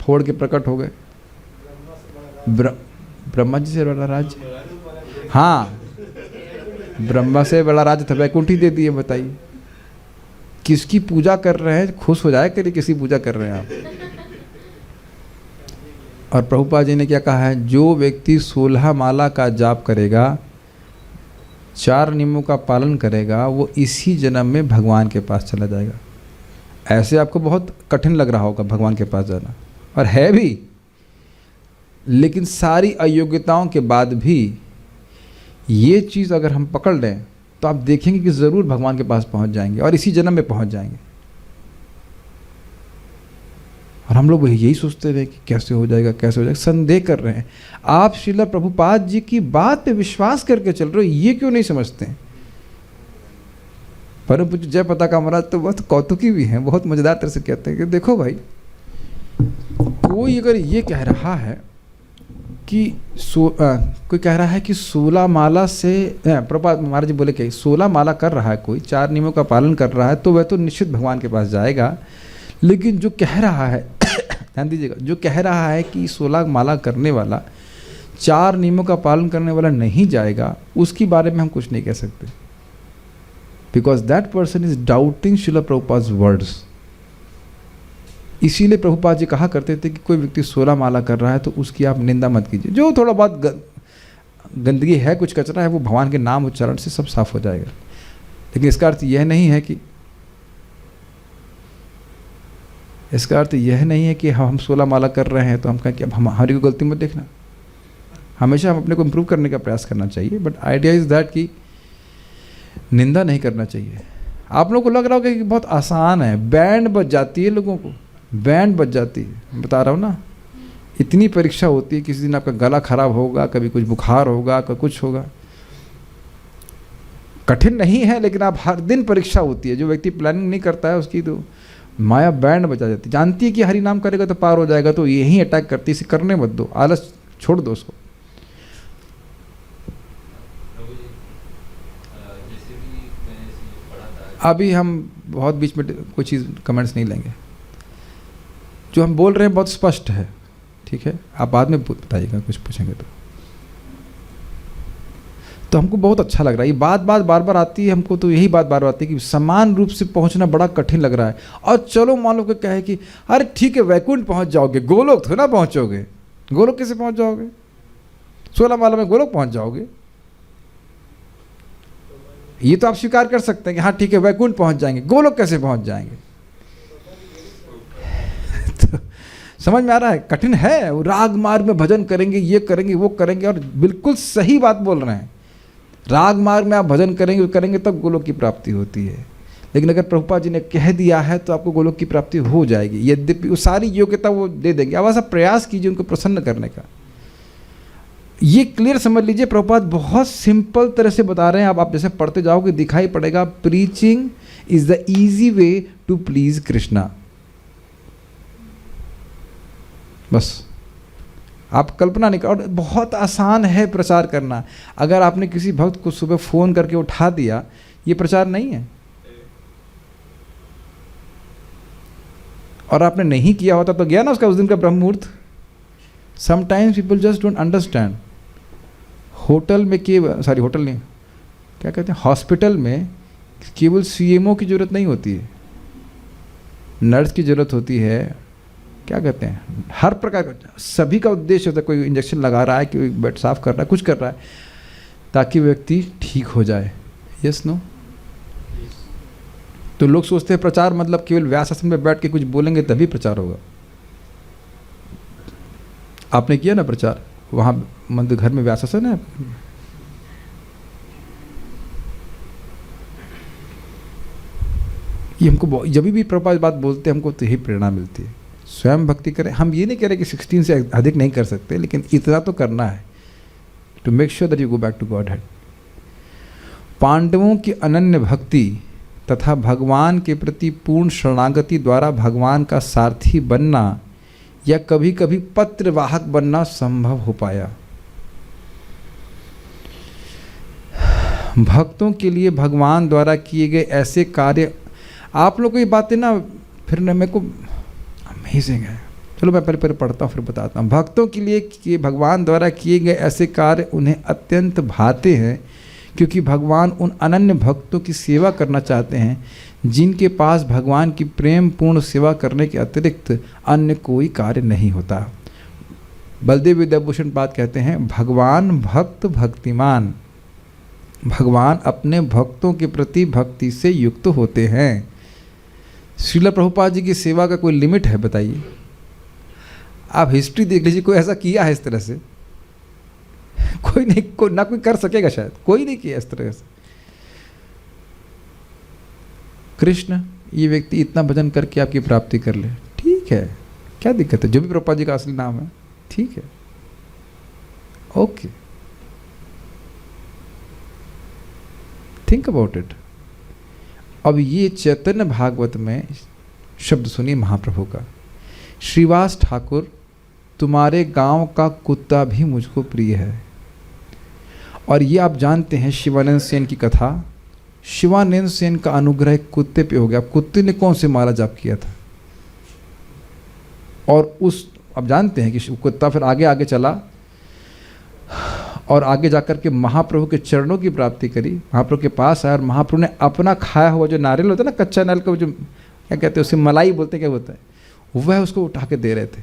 फोड़ के प्रकट हो गए। ब्रह्मा जी से बड़ा राज्य, हाँ ब्रह्मा से बड़ा राज्य था, वैकुंठी दे दिए। बताइए किसकी पूजा कर रहे हैं? खुश हो जाए करिए किसी पूजा कर रहे हैं आप। और प्रभुपाद जी ने क्या कहा है? जो व्यक्ति 16 माला का जाप करेगा, 4 नियमों का पालन करेगा, वो इसी जन्म में भगवान के पास चला जाएगा। ऐसे आपको बहुत कठिन लग रहा होगा भगवान के पास जाना, और है भी, लेकिन सारी अयोग्यताओं के बाद भी ये चीज़ अगर हम पकड़ लें तो आप देखेंगे कि ज़रूर भगवान के पास पहुंच जाएंगे, और इसी जन्म में पहुंच जाएंगे। और हम लोग यही सोचते रहे कि कैसे हो जाएगा, कैसे हो जाएगा, संदेह कर रहे हैं। आप श्रील प्रभुपाद जी की बात पे विश्वास करके चल रहे हो, ये क्यों नहीं समझते हैं? परम पूज्य जय पताका महाराज तो बहुत कौतुकी भी हैं, बहुत मजेदार तरह से कहते हैं कि देखो भाई, कोई अगर ये कह रहा है कि कोई कह रहा है कि 16 माला से, प्रभुपाद महाराज जी बोले कि 16 माला कर रहा है कोई, 4 नियमों का पालन कर रहा है, तो वह तो निश्चित भगवान के पास जाएगा। लेकिन जो कह रहा है ध्यान दीजिएगा, जो कह रहा है कि 16 माला करने वाला 4 नियमों का पालन करने वाला नहीं जाएगा, उसके बारे में हम कुछ नहीं कह सकते, because that person is doubting Srila Prabhupada's words. इसीलिए प्रभुपाद जी कहा करते थे कि कोई व्यक्ति 16 माला कर रहा है तो उसकी आप निंदा मत कीजिए। जो थोड़ा बहुत गंदगी है, कुछ कचरा है, वो भगवान के नाम उच्चारण से सब साफ हो जाएगा। लेकिन इसका अर्थ यह नहीं है कि हम 16 माला कर रहे हैं तो हम कहें कि अब हमारी को गलती मत देखना। हमेशा हम अपने को इम्प्रूव करने का प्रयास करना चाहिए, बट आइडिया इज़ दैट कि निंदा नहीं करना चाहिए। आप लोगों को लग रहा होगा कि बहुत आसान है, बैंड बज जाती है, लोगों को बैंड बज जाती है। बता रहा हूँ ना, इतनी परीक्षा होती है, किसी दिन आपका गला खराब होगा, कभी कुछ बुखार होगा, कभी कुछ होगा। कठिन नहीं है, लेकिन आप हर दिन परीक्षा होती है। जो व्यक्ति प्लानिंग नहीं करता है उसकी तो माया बैंड बजा जाती है। जानती है कि हरि नाम करेगा तो पार हो जाएगा, तो यही अटैक करती है। इसे करने मत दो, आलस छोड़ दो उसको। अभी हम बहुत बीच में कोई चीज़ कमेंट्स नहीं लेंगे। जो हम बोल रहे हैं बहुत स्पष्ट है, ठीक है? आप बाद में बताइएगा कुछ पूछेंगे तो हमको बहुत अच्छा लग रहा है। ये बात बार बार आती है हमको, तो यही बात बार बार आती है कि समान रूप से पहुंचना बड़ा कठिन लग रहा है। और चलो मान लो कि कहे कि अरे ठीक है वैकुंठ पहुंच जाओगे, गोलोक थोड़ा ना पहुंचोगे। गोलोक कैसे पहुंच जाओगे? 16 माला में गोलोक पहुंच जाओगे। ये तो आप स्वीकार कर सकते हैं कि हाँ ठीक है वैकुंठ पहुंच जाएंगे, गोलोक कैसे पहुंच जाएंगे? तो समझ में आ रहा है? कठिन है। वो राग मार्ग में भजन करेंगे, ये करेंगे, वो करेंगे, और बिल्कुल सही बात बोल रहे हैं। राग मार्ग में आप भजन करेंगे तब गोलोक की प्राप्ति होती है। लेकिन अगर प्रभुपाद जी ने कह दिया है तो आपको गोलोक की प्राप्ति हो जाएगी। यद्यपि वो सारी योग्यता वो दे देंगे। अब ऐसा प्रयास कीजिए उनको प्रसन्न करने का। ये क्लियर समझ लीजिए, प्रभुपाद बहुत सिंपल तरह से बता रहे हैं। आप जैसे पढ़ते जाओगे दिखाई पड़ेगा, preaching is the easy way to please Krishna. बस आप कल्पना नहीं कर, और बहुत आसान है प्रचार करना। अगर आपने किसी भक्त को सुबह फोन करके उठा दिया, ये प्रचार नहीं है। और आपने नहीं किया होता तो गया ना उसका उस दिन का ब्रह्म मुहूर्त। Sometimes people just don't understand. Hotel में होटल नहीं, क्या कहते हैं, हॉस्पिटल में केवल सीएमओ की जरूरत नहीं होती है, नर्स की जरूरत होती है, क्या कहते हैं, हर प्रकार का, सभी का उद्देश्य होता है। कोई इंजेक्शन लगा रहा है, कोई बेड साफ कर रहा है, कुछ कर रहा है ताकि व्यक्ति ठीक हो जाए। Yes no? तो लोग सोचते हैं प्रचार मतलब केवल व्यास आसन में बैठ के कुछ बोलेंगे तभी प्रचार होगा। आपने किया ना प्रचार, वहाँ मंदिर घर में व्यास आसन है, ये हमको जब भी प्रभुपाद बात बोलते हैं हमको तो यही प्रेरणा मिलती है, स्वयं भक्ति करें। हम ये नहीं कह रहे कि 16 से अधिक नहीं कर सकते, लेकिन इतना तो करना है to make sure that you go back to Godhead. पांडवों की अनन्य भक्ति तथा भगवान के प्रति पूर्ण शरणागति द्वारा भगवान का सारथी बनना या कभी कभी पत्रवाहक बनना संभव हो पाया। भक्तों के लिए भगवान द्वारा किए गए ऐसे कार्य, आप लोग को ये बातें ना फिर ना मेरे को अमेजिंग है। चलो मैं पहले पढ़ता हूँ फिर बताता हूँ। भक्तों के लिए कि भगवान द्वारा किए गए ऐसे कार्य उन्हें अत्यंत भाते हैं, क्योंकि भगवान उन अनन्य भक्तों की सेवा करना चाहते हैं जिनके पास भगवान की प्रेम पूर्ण सेवा करने के अतिरिक्त अन्य कोई कार्य नहीं होता। बलदेव विद्याभूषण पाद कहते हैं, भगवान भक्त भक्तिमान, भगवान अपने भक्तों के प्रति भक्ति से युक्त होते हैं। श्रील प्रभुपाद जी की सेवा का कोई लिमिट है बताइए? आप हिस्ट्री देख लीजिए, कोई ऐसा किया है इस तरह से? कोई नहीं, ना कोई कर सकेगा, शायद कोई नहीं किया इस तरह से। कृष्ण ये व्यक्ति इतना भजन करके आपकी प्राप्ति कर ले, ठीक है, क्या दिक्कत है? जो भी प्रभुपाद जी का असली नाम है, ठीक है, ओके, थिंक अबाउट इट। अब ये चैतन्य भागवत में शब्द सुनिए महाप्रभु का, श्रीवास ठाकुर तुम्हारे गांव का कुत्ता भी मुझको प्रिय है। और ये आप जानते हैं शिवानंद सेन की कथा, शिवानंद सेन का अनुग्रह कुत्ते पे हो गया। कुत्ते ने कौन से माला जाप किया था, और उस आप जानते हैं कि कुत्ता फिर आगे आगे चला और आगे जाकर के महाप्रभु के चरणों की प्राप्ति करी, महाप्रभु के पास आया और महाप्रभु ने अपना खाया हुआ जो नारियल होता है ना, कच्चा नारियल का जो क्या कहते हैं उसे मलाई बोलते हैं, क्या होता है, वह उसको उठा के दे रहे थे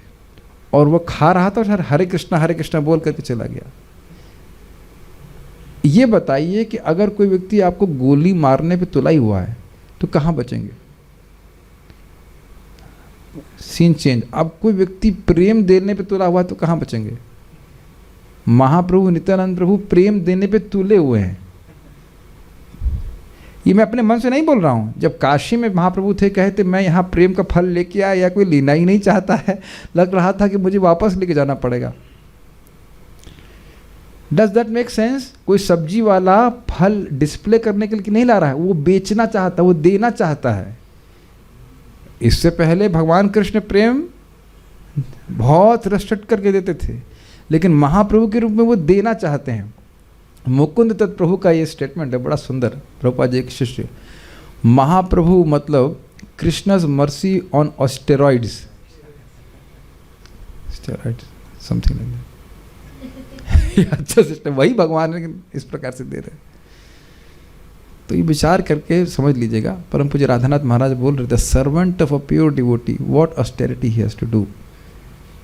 और वह खा रहा था और हरे कृष्णा बोल करके चला गया। ये बताइए कि अगर कोई व्यक्ति आपको गोली मारने पे तुलाई हुआ है तो कहाँ बचेंगे? Scene change. अब कोई व्यक्ति प्रेम देने पे तुला हुआ है तो कहाँ बचेंगे? महाप्रभु नित्यानंद प्रभु प्रेम देने पे तुले हुए हैं। ये मैं अपने मन से नहीं बोल रहा हूँ। जब काशी में महाप्रभु थे, कहते मैं यहाँ प्रेम का फल लेके आया, या कोई लेना ही नहीं चाहता है, लग रहा था कि मुझे वापस लेके जाना पड़ेगा। Does that make sense? कोई सब्जी वाला फल डिस्प्ले करने के लिए नहीं ला रहा है, वो बेचना चाहता है, वो देना चाहता है। इससे पहले भगवान कृष्ण प्रेम बहुत रसट करके देते थे, लेकिन महाप्रभु के रूप में वो देना चाहते हैं। मुकुंद तत्प्रभु का ये स्टेटमेंट है, बड़ा सुंदर। प्रभुपाद जी एक शिष्य, महाप्रभु मतलब Krishna's mercy on steroids, something like that. अच्छा सिस्टम, वही भगवान इस प्रकार से दे रहे। तो ये विचार करके समझ लीजिएगा। परम पूज्य राधानाथ महाराज बोल रहे थे, servant of a pure devotee what austerity he has to do.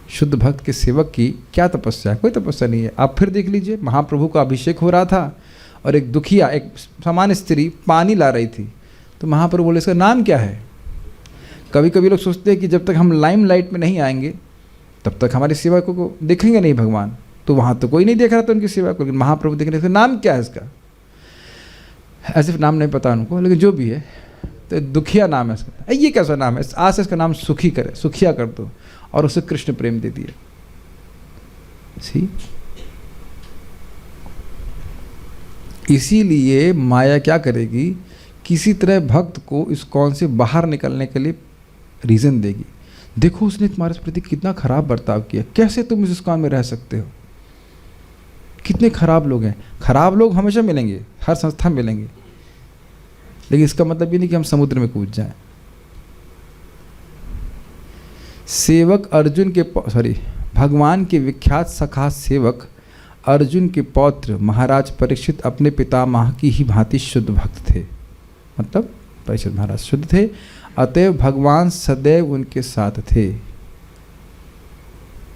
शुद्ध भक्त के सेवक की क्या तपस्या है? कोई तपस्या नहीं है। आप फिर देख लीजिए, महाप्रभु का अभिषेक हो रहा था और एक दुखिया, एक सामान्य स्त्री पानी ला रही थी, तो महाप्रभु बोले इसका नाम क्या है? कभी कभी लोग सोचते हैं कि जब तक हम लाइमलाइट में नहीं आएंगे तब तक हमारी सेवा को देखेंगे नहीं भगवान। तो वहाँ तो कोई नहीं देख रहा था उनकी सेवा को, लेकिन महाप्रभु देख रहे थे। नाम क्या है इसका? ऐसे नाम नहीं पता उनको, लेकिन जो भी है तो दुखिया नाम है इसका। ये कैसा नाम है? आज से इसका नाम सुखी करे, सुखिया कर दो, और उसे कृष्ण प्रेम दे दिया। सी, इसीलिए माया क्या करेगी, किसी तरह भक्त को इस्कॉन से बाहर निकलने के लिए रीज़न देगी। देखो उसने तुम्हारे प्रति कितना खराब बर्ताव किया, कैसे तुम इस इस्कॉन में रह सकते हो। कितने खराब लोग हैं। खराब लोग हमेशा मिलेंगे, हर संस्था में मिलेंगे, लेकिन इसका मतलब ये नहीं कि हम समुद्र में कूद जाएं। सेवक अर्जुन के भगवान के विख्यात सखा सेवक अर्जुन के पौत्र महाराज परीक्षित अपने पितामह की ही भांति शुद्ध भक्त थे। मतलब परीक्षित महाराज शुद्ध थे, अतएव भगवान सदैव उनके साथ थे।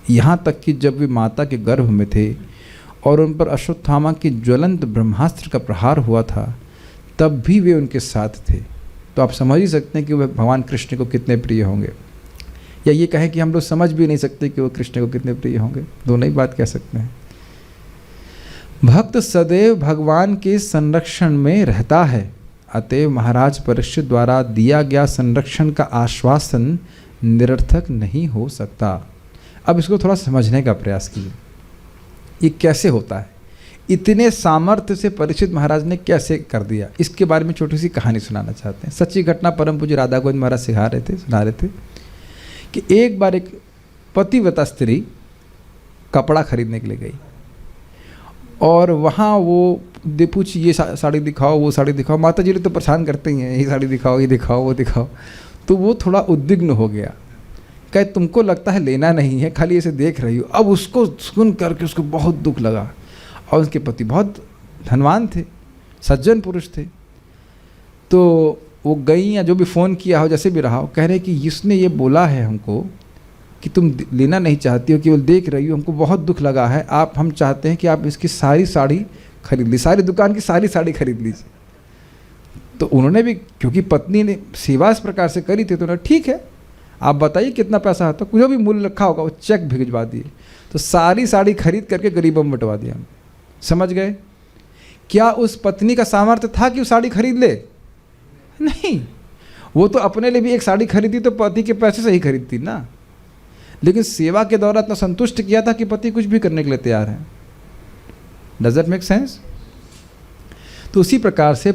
यहाँ तक कि जब वे माता के गर्भ में थे और उन पर अश्वत्थामा की ज्वलंत ब्रह्मास्त्र का प्रहार हुआ था, तब भी वे उनके साथ थे। तो आप समझ ही सकते हैं कि वह भगवान कृष्ण को कितने प्रिय होंगे, या ये कहें कि हम लोग समझ भी नहीं सकते कि वो कृष्ण को कितने प्रिय होंगे। दोनों ही बात कह सकते हैं। भक्त सदैव भगवान के संरक्षण में रहता है, अतएव महाराज परीक्षित द्वारा दिया गया संरक्षण का आश्वासन निरर्थक नहीं हो सकता। अब इसको थोड़ा समझने का प्रयास कीजिए, ये कैसे होता है, इतने सामर्थ्य से परीक्षित महाराज ने कैसे कर दिया। इसके बारे में छोटी सी कहानी सुनाना चाहते हैं। सच्ची घटना परम पूज्य राधा गोविंद महाराज सुना रहे थे कि एक बार एक पतिव्रता स्त्री कपड़ा खरीदने के लिए गई और वहाँ वो पूछी ये साड़ी दिखाओ, वो साड़ी दिखाओ। माता जी तो परेशान करते ही हैं, ये साड़ी दिखाओ, ये दिखाओ, वो दिखाओ। तो वो थोड़ा उद्विग्न हो गया, कहे तुमको लगता है लेना नहीं है, खाली ऐसे देख रही हो। अब उसको सुन करके उसको बहुत दुख लगा, और उसके पति बहुत धनवान थे, सज्जन पुरुष थे। तो वो गई या जो भी फ़ोन किया हो, जैसे भी रहा हो, कह रहे कि इसने ये बोला है हमको कि तुम लेना नहीं चाहती हो, केवल देख रही हो, हमको बहुत दुख लगा है। हम चाहते हैं कि आप इसकी सारी साड़ी खरीद ली, सारी दुकान की सारी साड़ी खरीद लीजिए। तो उन्होंने भी, क्योंकि पत्नी ने सेवा इस प्रकार से करी थी, तो उन्होंने ठीक है आप बताइए कितना पैसा आता, जो भी मूल्य रखा होगा वो चेक भिजवा दिए। तो सारी साड़ी खरीद करके गरीबों में बंटवा दिया। समझ गए? क्या उस पत्नी का सामर्थ्य था कि वो साड़ी खरीद ले? नहीं, वो तो अपने लिए भी एक साड़ी खरीदी तो पति के पैसे से ही खरीदती ना, लेकिन सेवा के दौरान इतना संतुष्ट किया था कि पति कुछ भी करने के लिए तैयार है। Does that make sense? तो उसी प्रकार से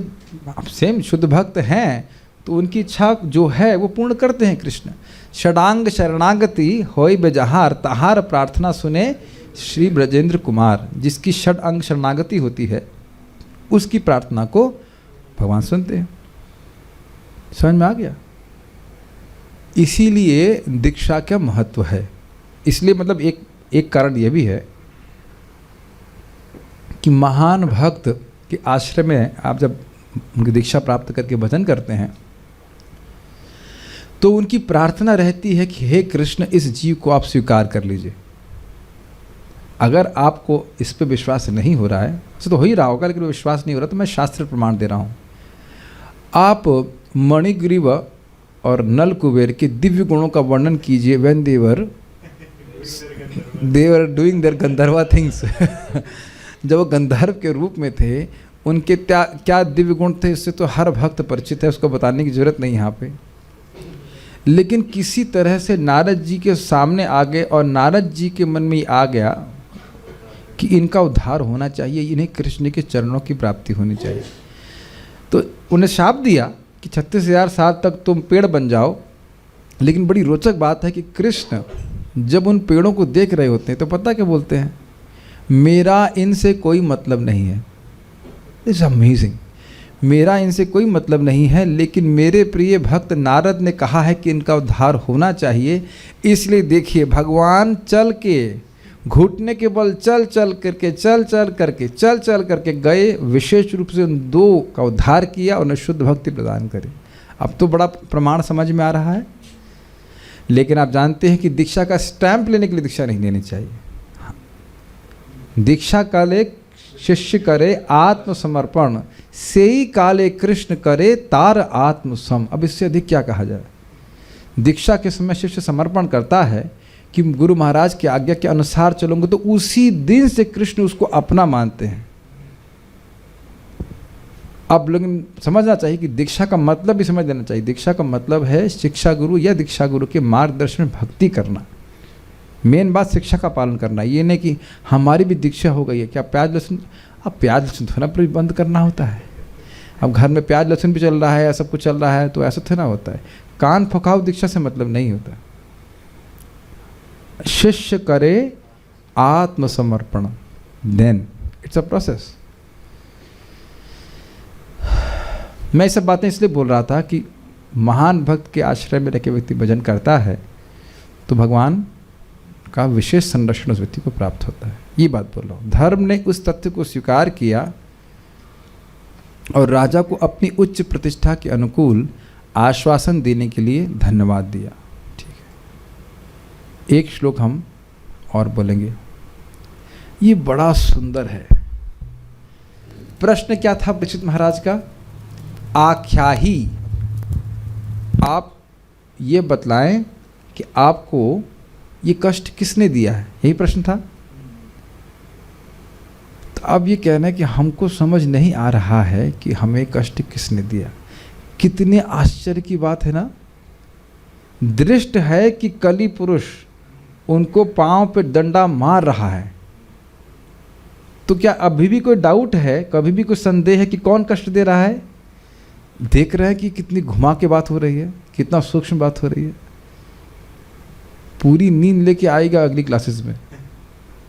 सेम शुद्ध भक्त हैं तो उनकी इच्छा जो है वो पूर्ण करते हैं कृष्ण। षडांग शरणागति होय बेजहार, तहार प्रार्थना सुने श्री ब्रजेंद्र कुमार। जिसकी षड अंग शरणागति होती है उसकी प्रार्थना को भगवान सुनते हैं। समझ में आ गया? इसीलिए दीक्षा का महत्व है। इसलिए मतलब एक कारण यह भी है कि महान भक्त के आश्रय में आप जब उनकी दीक्षा प्राप्त करके भजन करते हैं तो उनकी प्रार्थना रहती है कि हे कृष्ण, इस जीव को आप स्वीकार कर लीजिए। अगर आपको इस पे विश्वास नहीं हो रहा है, ऐसे तो हो ही रहा होगा, लेकिन विश्वास नहीं हो रहा, तो मैं शास्त्र प्रमाण दे रहा हूँ। आप मणिग्रीव और नल कुबेर के दिव्य गुणों का वर्णन कीजिए। When they're doing their gandharva things जब वो गंधर्व के रूप में थे, उनके क्या दिव्य गुण थे, इससे तो हर भक्त परिचित है, उसको बताने की जरूरत नहीं यहाँ पे। लेकिन किसी तरह से नारद जी के सामने आ गए और नारद जी के मन में आ गया कि इनका उद्धार होना चाहिए, इन्हें कृष्ण के चरणों की प्राप्ति होनी चाहिए। तो उन्हें शाप दिया कि 36,000 साल तक तुम पेड़ बन जाओ। लेकिन बड़ी रोचक बात है कि कृष्ण जब उन पेड़ों को देख रहे होते हैं तो पता क्या बोलते हैं? मेरा इनसे कोई मतलब नहीं है। It's amazing. मेरा इनसे कोई मतलब नहीं है, लेकिन मेरे प्रिय भक्त नारद ने कहा है कि इनका उद्धार होना चाहिए, इसलिए देखिए भगवान चल के घुटने के बल चल चल करके गए, विशेष रूप से उन दो का उद्धार किया और उन्हें शुद्ध भक्ति प्रदान करी। अब तो बड़ा प्रमाण समझ में आ रहा है। लेकिन आप जानते हैं कि दीक्षा का स्टैंप लेने के लिए दीक्षा नहीं लेनी चाहिए। दीक्षा काले शिष्य करे आत्मसमर्पण, सेई काले कृष्ण करे तार आत्मसम। अब इससे अधिक क्या कहा जाए? दीक्षा के समय शिष्य समर्पण करता है कि गुरु महाराज की आज्ञा के अनुसार चलूंगा, तो उसी दिन से कृष्ण उसको अपना मानते हैं। अब लेकिन समझना चाहिए कि दीक्षा का मतलब भी समझ लेना चाहिए। दीक्षा का मतलब है शिक्षा गुरु या दीक्षा गुरु के मार्गदर्शन में भक्ति करना। मेन बात शिक्षा का पालन करना। ये नहीं कि हमारी भी दीक्षा हो गई है, क्या प्याज लहसुन अब प्याज लहसुन थोड़ा बंद करना होता है। अब घर में प्याज लहसुन भी चल रहा है, सब कुछ चल रहा है, तो ऐसा थोड़ा होता है। कान फुकाव दीक्षा से मतलब नहीं होता। शिष्य करे आत्मसमर्पण, देन इट्स अ प्रोसेस। मैं ये सब बातें इसलिए बोल रहा था कि महान भक्त के आश्रय में रहकर व्यक्ति भजन करता है तो भगवान का विशेष संरक्षण उस व्यक्ति को प्राप्त होता है। ये बात बोल रहा हूँ। धर्म ने उस तथ्य को स्वीकार किया और राजा को अपनी उच्च प्रतिष्ठा के अनुकूल आश्वासन देने के लिए धन्यवाद दिया। ठीक है, एक श्लोक हम और बोलेंगे, ये बड़ा सुंदर है। प्रश्न क्या था परीक्षित महाराज का? आख्याही, आप ये बतलाएं कि आपको ये कष्ट किसने दिया है, यही प्रश्न था। तो अब ये कहना है कि हमको समझ नहीं आ रहा है कि हमें कष्ट किसने दिया। कितने आश्चर्य की बात है ना। दृष्ट है कि कली पुरुष उनको पांव पे डंडा मार रहा है, तो क्या अभी भी कोई डाउट है, कभी भी कोई संदेह है कि कौन कष्ट दे रहा है? देख रहे हैं कि कितनी घुमा के बात हो रही है, कितना सूक्ष्म बात हो रही है। पूरी नींद लेके आएगा अगली क्लासेस में,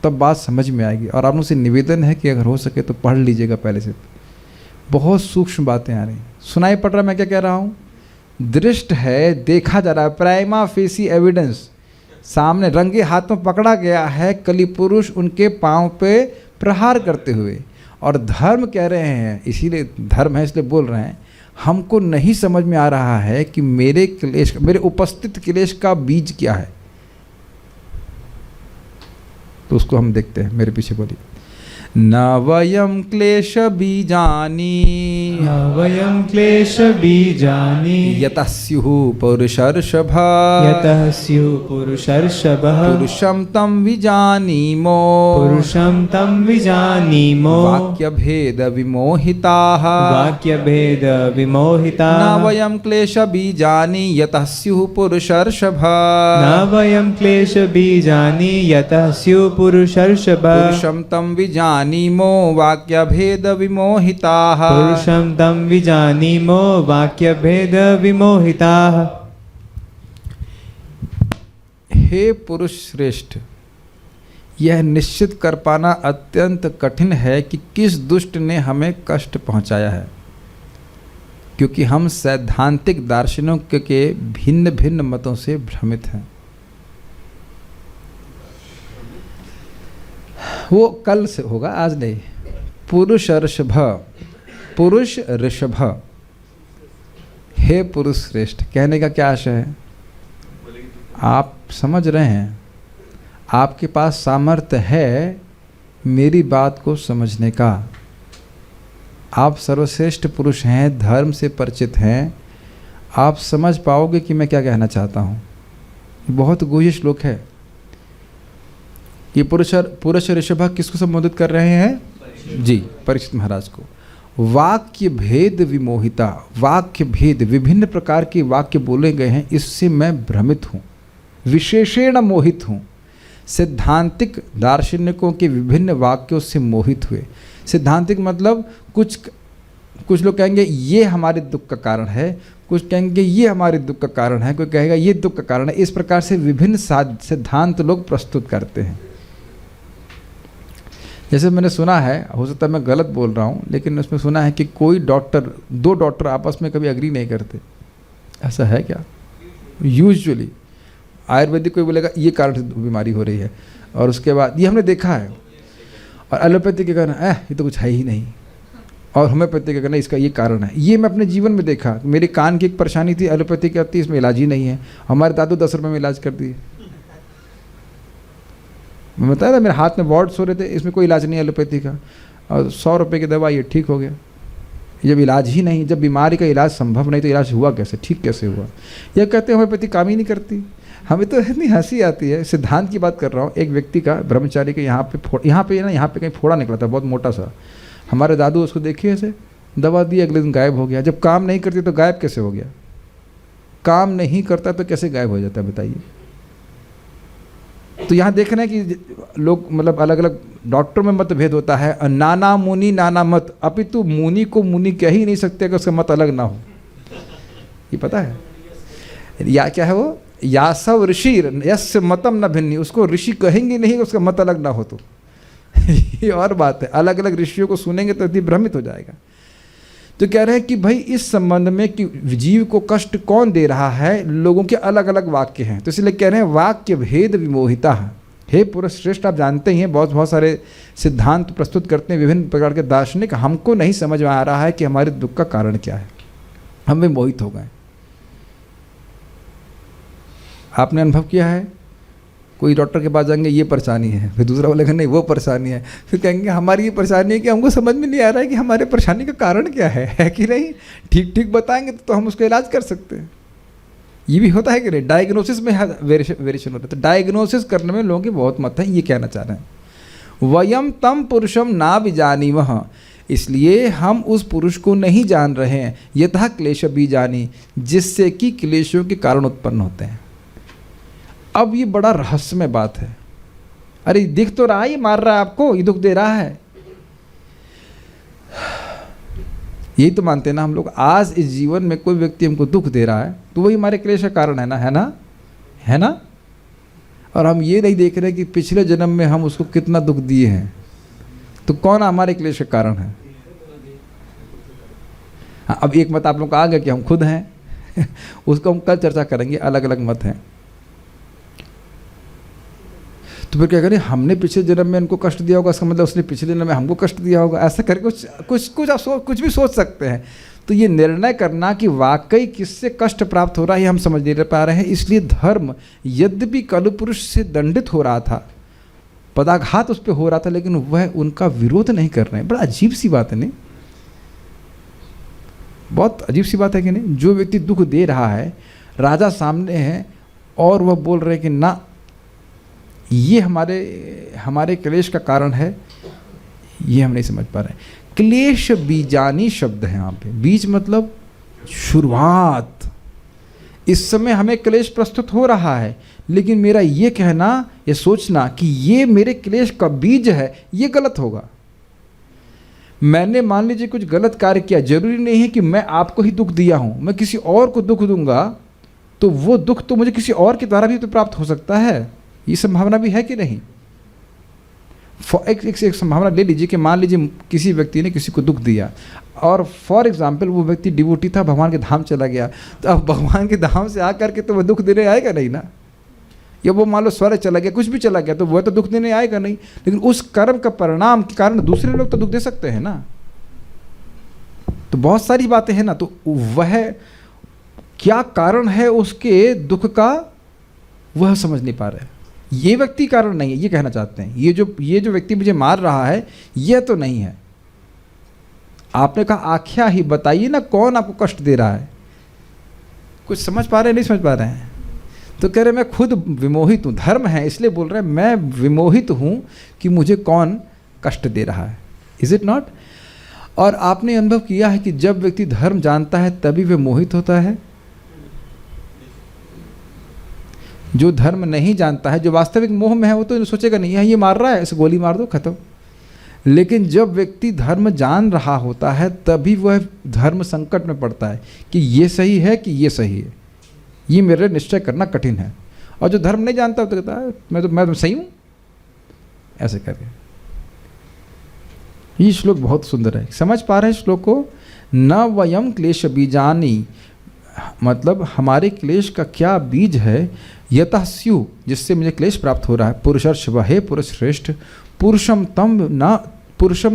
तब बात समझ में आएगी। और आप लोगों से निवेदन है कि अगर हो सके तो पढ़ लीजिएगा पहले से। बहुत सूक्ष्म बातें आ रही हैं। सुनाई पड़ रहा है मैं क्या कह रहा हूँ? दृष्ट है, देखा जा रहा है, प्राइमा फेसी एविडेंस, सामने रंगे हाथों पकड़ा गया है कली पुरुष उनके पांव पे प्रहार करते हुए। और धर्म कह रहे हैं, इसीलिए धर्म है इसलिए बोल रहे हैं, हमको नहीं समझ में आ रहा है कि मेरे क्लेश, मेरे उपस्थित क्लेश का बीज क्या है। तो उसको हम देखते हैं, मेरे पीछे बोलिए। न वयम क्लेश बीजानी, न वयम क्लेश बीजानि, यतः स्युः पुरुषर्षभः, यतः स्युः पुरुषर्षभः, पुरुषं तं विजानीमो, पुरुषं तं विजानीमो, वाक्यभेद विमोहिताः, वाक्यभेद विमोहिताः। न वयं क्लेश बीजानि यतः स्युः पुरुषर्षभः, न वयं क्लेश बीजानि, यतः स्युः पुरुषर्षभः, पुरुषं तं विजानीमो, वाक्यभेद विमोहिताः, पुरुषं तं विजानीमो, वाक्यभेद विमोहिताः। हे पुरुष श्रेष्ठ, यह निश्चित कर पाना अत्यंत कठिन है कि किस दुष्ट ने हमें कष्ट पहुंचाया है, क्योंकि हम सैद्धांतिक दार्शनिकों के भिन्न भिन्न मतों से भ्रमित हैं। वो कल से होगा, आज नहीं। पुरुष ऋषभ, पुरुष ऋषभ, हे पुरुष श्रेष्ठ, कहने का क्या आशय है? आप समझ रहे हैं, आपके पास सामर्थ्य है मेरी बात को समझने का। आप सर्वश्रेष्ठ पुरुष हैं, धर्म से परिचित हैं, आप समझ पाओगे कि मैं क्या कहना चाहता हूँ। बहुत गुह्य श्लोक है। ये पुरुष ऋषभ किसको संबोधित कर रहे हैं? जी, परीक्षित महाराज को। वाक्य भेद विमोहिता, वाक्य भेद, विभिन्न प्रकार के वाक्य बोले गए हैं, इससे मैं भ्रमित हूँ, विशेषेण मोहित हूँ। सिद्धांतिक दार्शनिकों के विभिन्न वाक्यों से मोहित हुए। सिद्धांतिक मतलब कुछ लोग कहेंगे ये हमारे दुख का कारण है, कुछ कहेंगे ये हमारे दुख का कारण है, कोई कहेगा ये दुख का कारण है। इस प्रकार से विभिन्न सिद्धांत लोग प्रस्तुत करते हैं। जैसे मैंने सुना है, हो सकता है मैं गलत बोल रहा हूँ, लेकिन उसमें सुना है कि कोई डॉक्टर, दो डॉक्टर आपस में कभी अग्री नहीं करते। ऐसा है क्या? यूजुअली आयुर्वेदिक कोई बोलेगा ये कारण से बीमारी हो रही है, और उसके बाद ये हमने देखा है, और एलोपैथी के कहना ये तो कुछ है ही नहीं, और होम्योपैथी का कहना इसका ये कारण है। ये मैं अपने जीवन में देखा। मेरे कान की एक परेशानी थी, एलोपैथी की आती, इसमें इलाज ही नहीं है। हमारे दादू 10 रुपये में इलाज कर दिए। मैं बताया था, मेरे हाथ में वार्ड्स हो रहे थे, इसमें कोई इलाज नहीं एलोपैथी का, और 100 रुपये की दवा, ये ठीक हो गया। जब इलाज ही नहीं, जब बीमारी का इलाज संभव नहीं, तो इलाज हुआ कैसे, ठीक कैसे हुआ? यह कहते हैं होम्योपैथी काम ही नहीं करती। हमें तो इतनी हंसी आती है। सिद्धांत की बात कर रहा हूँ। एक व्यक्ति का, ब्रह्मचारी के यहाँ पे कहीं फोड़ा निकला था, बहुत मोटा सा। हमारे दादू उसको देखिए, ऐसे दवा दी, अगले दिन गायब हो गया। जब काम नहीं करती तो गायब कैसे हो गया? काम नहीं करता तो कैसे गायब हो जाता है बताइए? तो यहाँ देख रहे हैं कि लोग मतलब अलग अलग डॉक्टरों में मतभेद होता है, नाना मुनि नाना मत, अपितु मुनि को मुनि कह ही नहीं सकते कि उसका मत अलग ना हो। ये पता है या क्या है वो, या सब ऋषि यस्य मतम न भिन्नी, उसको ऋषि कहेंगे नहीं उसका मत अलग ना हो तो ये और बात है, अलग अलग ऋषियों को सुनेंगे तो अति भ्रमित हो जाएगा। तो कह रहे हैं कि भाई इस संबंध में कि जीव को कष्ट कौन दे रहा है, लोगों के अलग अलग वाक्य हैं, तो इसलिए कह रहे हैं वाक्य भेद विमोहिता। हे पुरुष श्रेष्ठ, आप जानते ही हैं बहुत सारे सिद्धांत प्रस्तुत करते हैं विभिन्न प्रकार के दार्शनिक, हमको नहीं समझ में आ रहा है कि हमारे दुख का कारण क्या है, हम भी मोहित हो गए। आपने अनुभव किया है, कोई डॉक्टर के पास जाएंगे ये परेशानी है, फिर दूसरा बोलेगा नहीं वो परेशानी है, फिर कहेंगे हमारी ये परेशानी है कि हमको समझ में नहीं आ रहा है कि हमारे परेशानी का कारण क्या है कि नहीं। ठीक ठीक बताएंगे तो हम उसका इलाज कर सकते हैं। ये भी होता है कि नहीं, डायग्नोसिस में वेरिएशन होता है, तो डायग्नोसिस करने में लोगों की बहुत मत है, ये कहना चाह रहे हैं। वयम तम पुरुषम ना विजानीमः, इसलिए हम उस पुरुष को नहीं जान रहे हैं, यथा क्लेश बीजानी, जिससे कि क्लेशों के कारण उत्पन्न होते हैं। अब ये बड़ा रहस्यमय बात है। अरे दिख तो रहा है ये मार रहा है आपको, ये दुख दे रहा है, यही तो मानते हैं ना हम लोग। आज इस जीवन में कोई व्यक्ति हमको दुख दे रहा है तो वही हमारे क्लेश का कारण है ना, है ना, है ना। और हम ये नहीं देख रहे कि पिछले जन्म में हम उसको कितना दुख दिए हैं, तो कौन हमारे क्लेश का कारण है। हाँ, अब एक मत आप लोग का आ गया कि हम खुद हैं उसको हम कल चर्चा करेंगे, अलग अलग मत हैं। तो फिर क्या करें, हमने पिछले जन्म में उनको कष्ट दिया होगा, इसका मतलब उसने पिछले जन्म में हमको कष्ट दिया होगा, ऐसा करके कुछ आप कुछ भी सोच सकते हैं। तो ये निर्णय करना कि वाकई किससे कष्ट प्राप्त हो रहा है ये हम समझ नहीं पा रहे हैं। इसलिए धर्म यद्यपि कलपुरुष से दंडित हो रहा था, पदाघात उस पर हो रहा था, लेकिन वह उनका विरोध नहीं कर रहे हैं। बड़ा अजीब सी बात है नहीं, बहुत अजीब सी बात है कि नहीं। जो व्यक्ति दुख दे रहा है, राजा सामने है और वह बोल रहे हैं कि ना ये हमारे क्लेश का कारण है, ये हम नहीं समझ पा रहे हैं। क्लेश बीजानी शब्द है यहाँ पे, बीज मतलब शुरुआत। इस समय हमें क्लेश प्रस्तुत हो रहा है, लेकिन मेरा ये कहना ये सोचना कि ये मेरे क्लेश का बीज है, ये गलत होगा। मैंने मान लीजिए कुछ गलत कार्य किया, जरूरी नहीं है कि मैं आपको ही दुख दिया हूँ, मैं किसी और को दुख दूंगा तो वो दुख तो मुझे किसी और के द्वारा भी तो प्राप्त हो सकता है। ये संभावना भी है कि नहीं। एक संभावना ले लीजिए कि मान लीजिए किसी व्यक्ति ने किसी को दुख दिया और फॉर एग्जाम्पल वो व्यक्ति डिवोटी था, भगवान के धाम चला गया, तो अब भगवान के धाम से आकर के तो वह दुख देने आएगा नहीं ना। या वो मान लो स्वर्ग चला गया, कुछ भी चला गया, तो वह तो दुख देने आएगा नहीं, लेकिन उस कर्म का परिणाम के कारण दूसरे लोग तो दुख दे सकते हैं ना। तो बहुत सारी बातें हैं ना, तो वह क्या कारण है उसके दुख का वह समझ नहीं पा रहे। ये व्यक्ति कारण नहीं है, ये कहना चाहते हैं। ये जो व्यक्ति मुझे मार रहा है ये तो नहीं है। आपने कहा आख्या ही बताइए ना कौन आपको कष्ट दे रहा है। कुछ समझ पा रहे हैं, नहीं समझ पा रहे हैं। तो कह रहे मैं खुद विमोहित हूँ, धर्म है इसलिए बोल रहे हैं मैं विमोहित हूँ कि मुझे कौन कष्ट दे रहा है। Is it not. और आपने अनुभव किया है कि जब व्यक्ति धर्म जानता है तभी वह मोहित होता है। जो धर्म नहीं जानता है, जो वास्तविक मोह में है, वो तो सोचेगा नहीं ये मार रहा है, इसे गोली मार दो खत्म। लेकिन जब व्यक्ति धर्म जान रहा होता है तभी वह धर्म संकट में पड़ता है कि ये सही है कि ये सही है, ये मेरे निश्चय करना कठिन है। और जो धर्म नहीं जानता तो कहता है मैं तो सही हूँ, ऐसे करके। ये श्लोक बहुत सुंदर है, समझ पा रहे हैं श्लोक को। न वयम क्लेश बीजानी, मतलब हमारे क्लेश का क्या बीज है। यतः स्यु, जिससे मुझे क्लेश प्राप्त हो रहा है। पुरुषर्षभ, हे पुरुष श्रेष्ठ, पुरुषम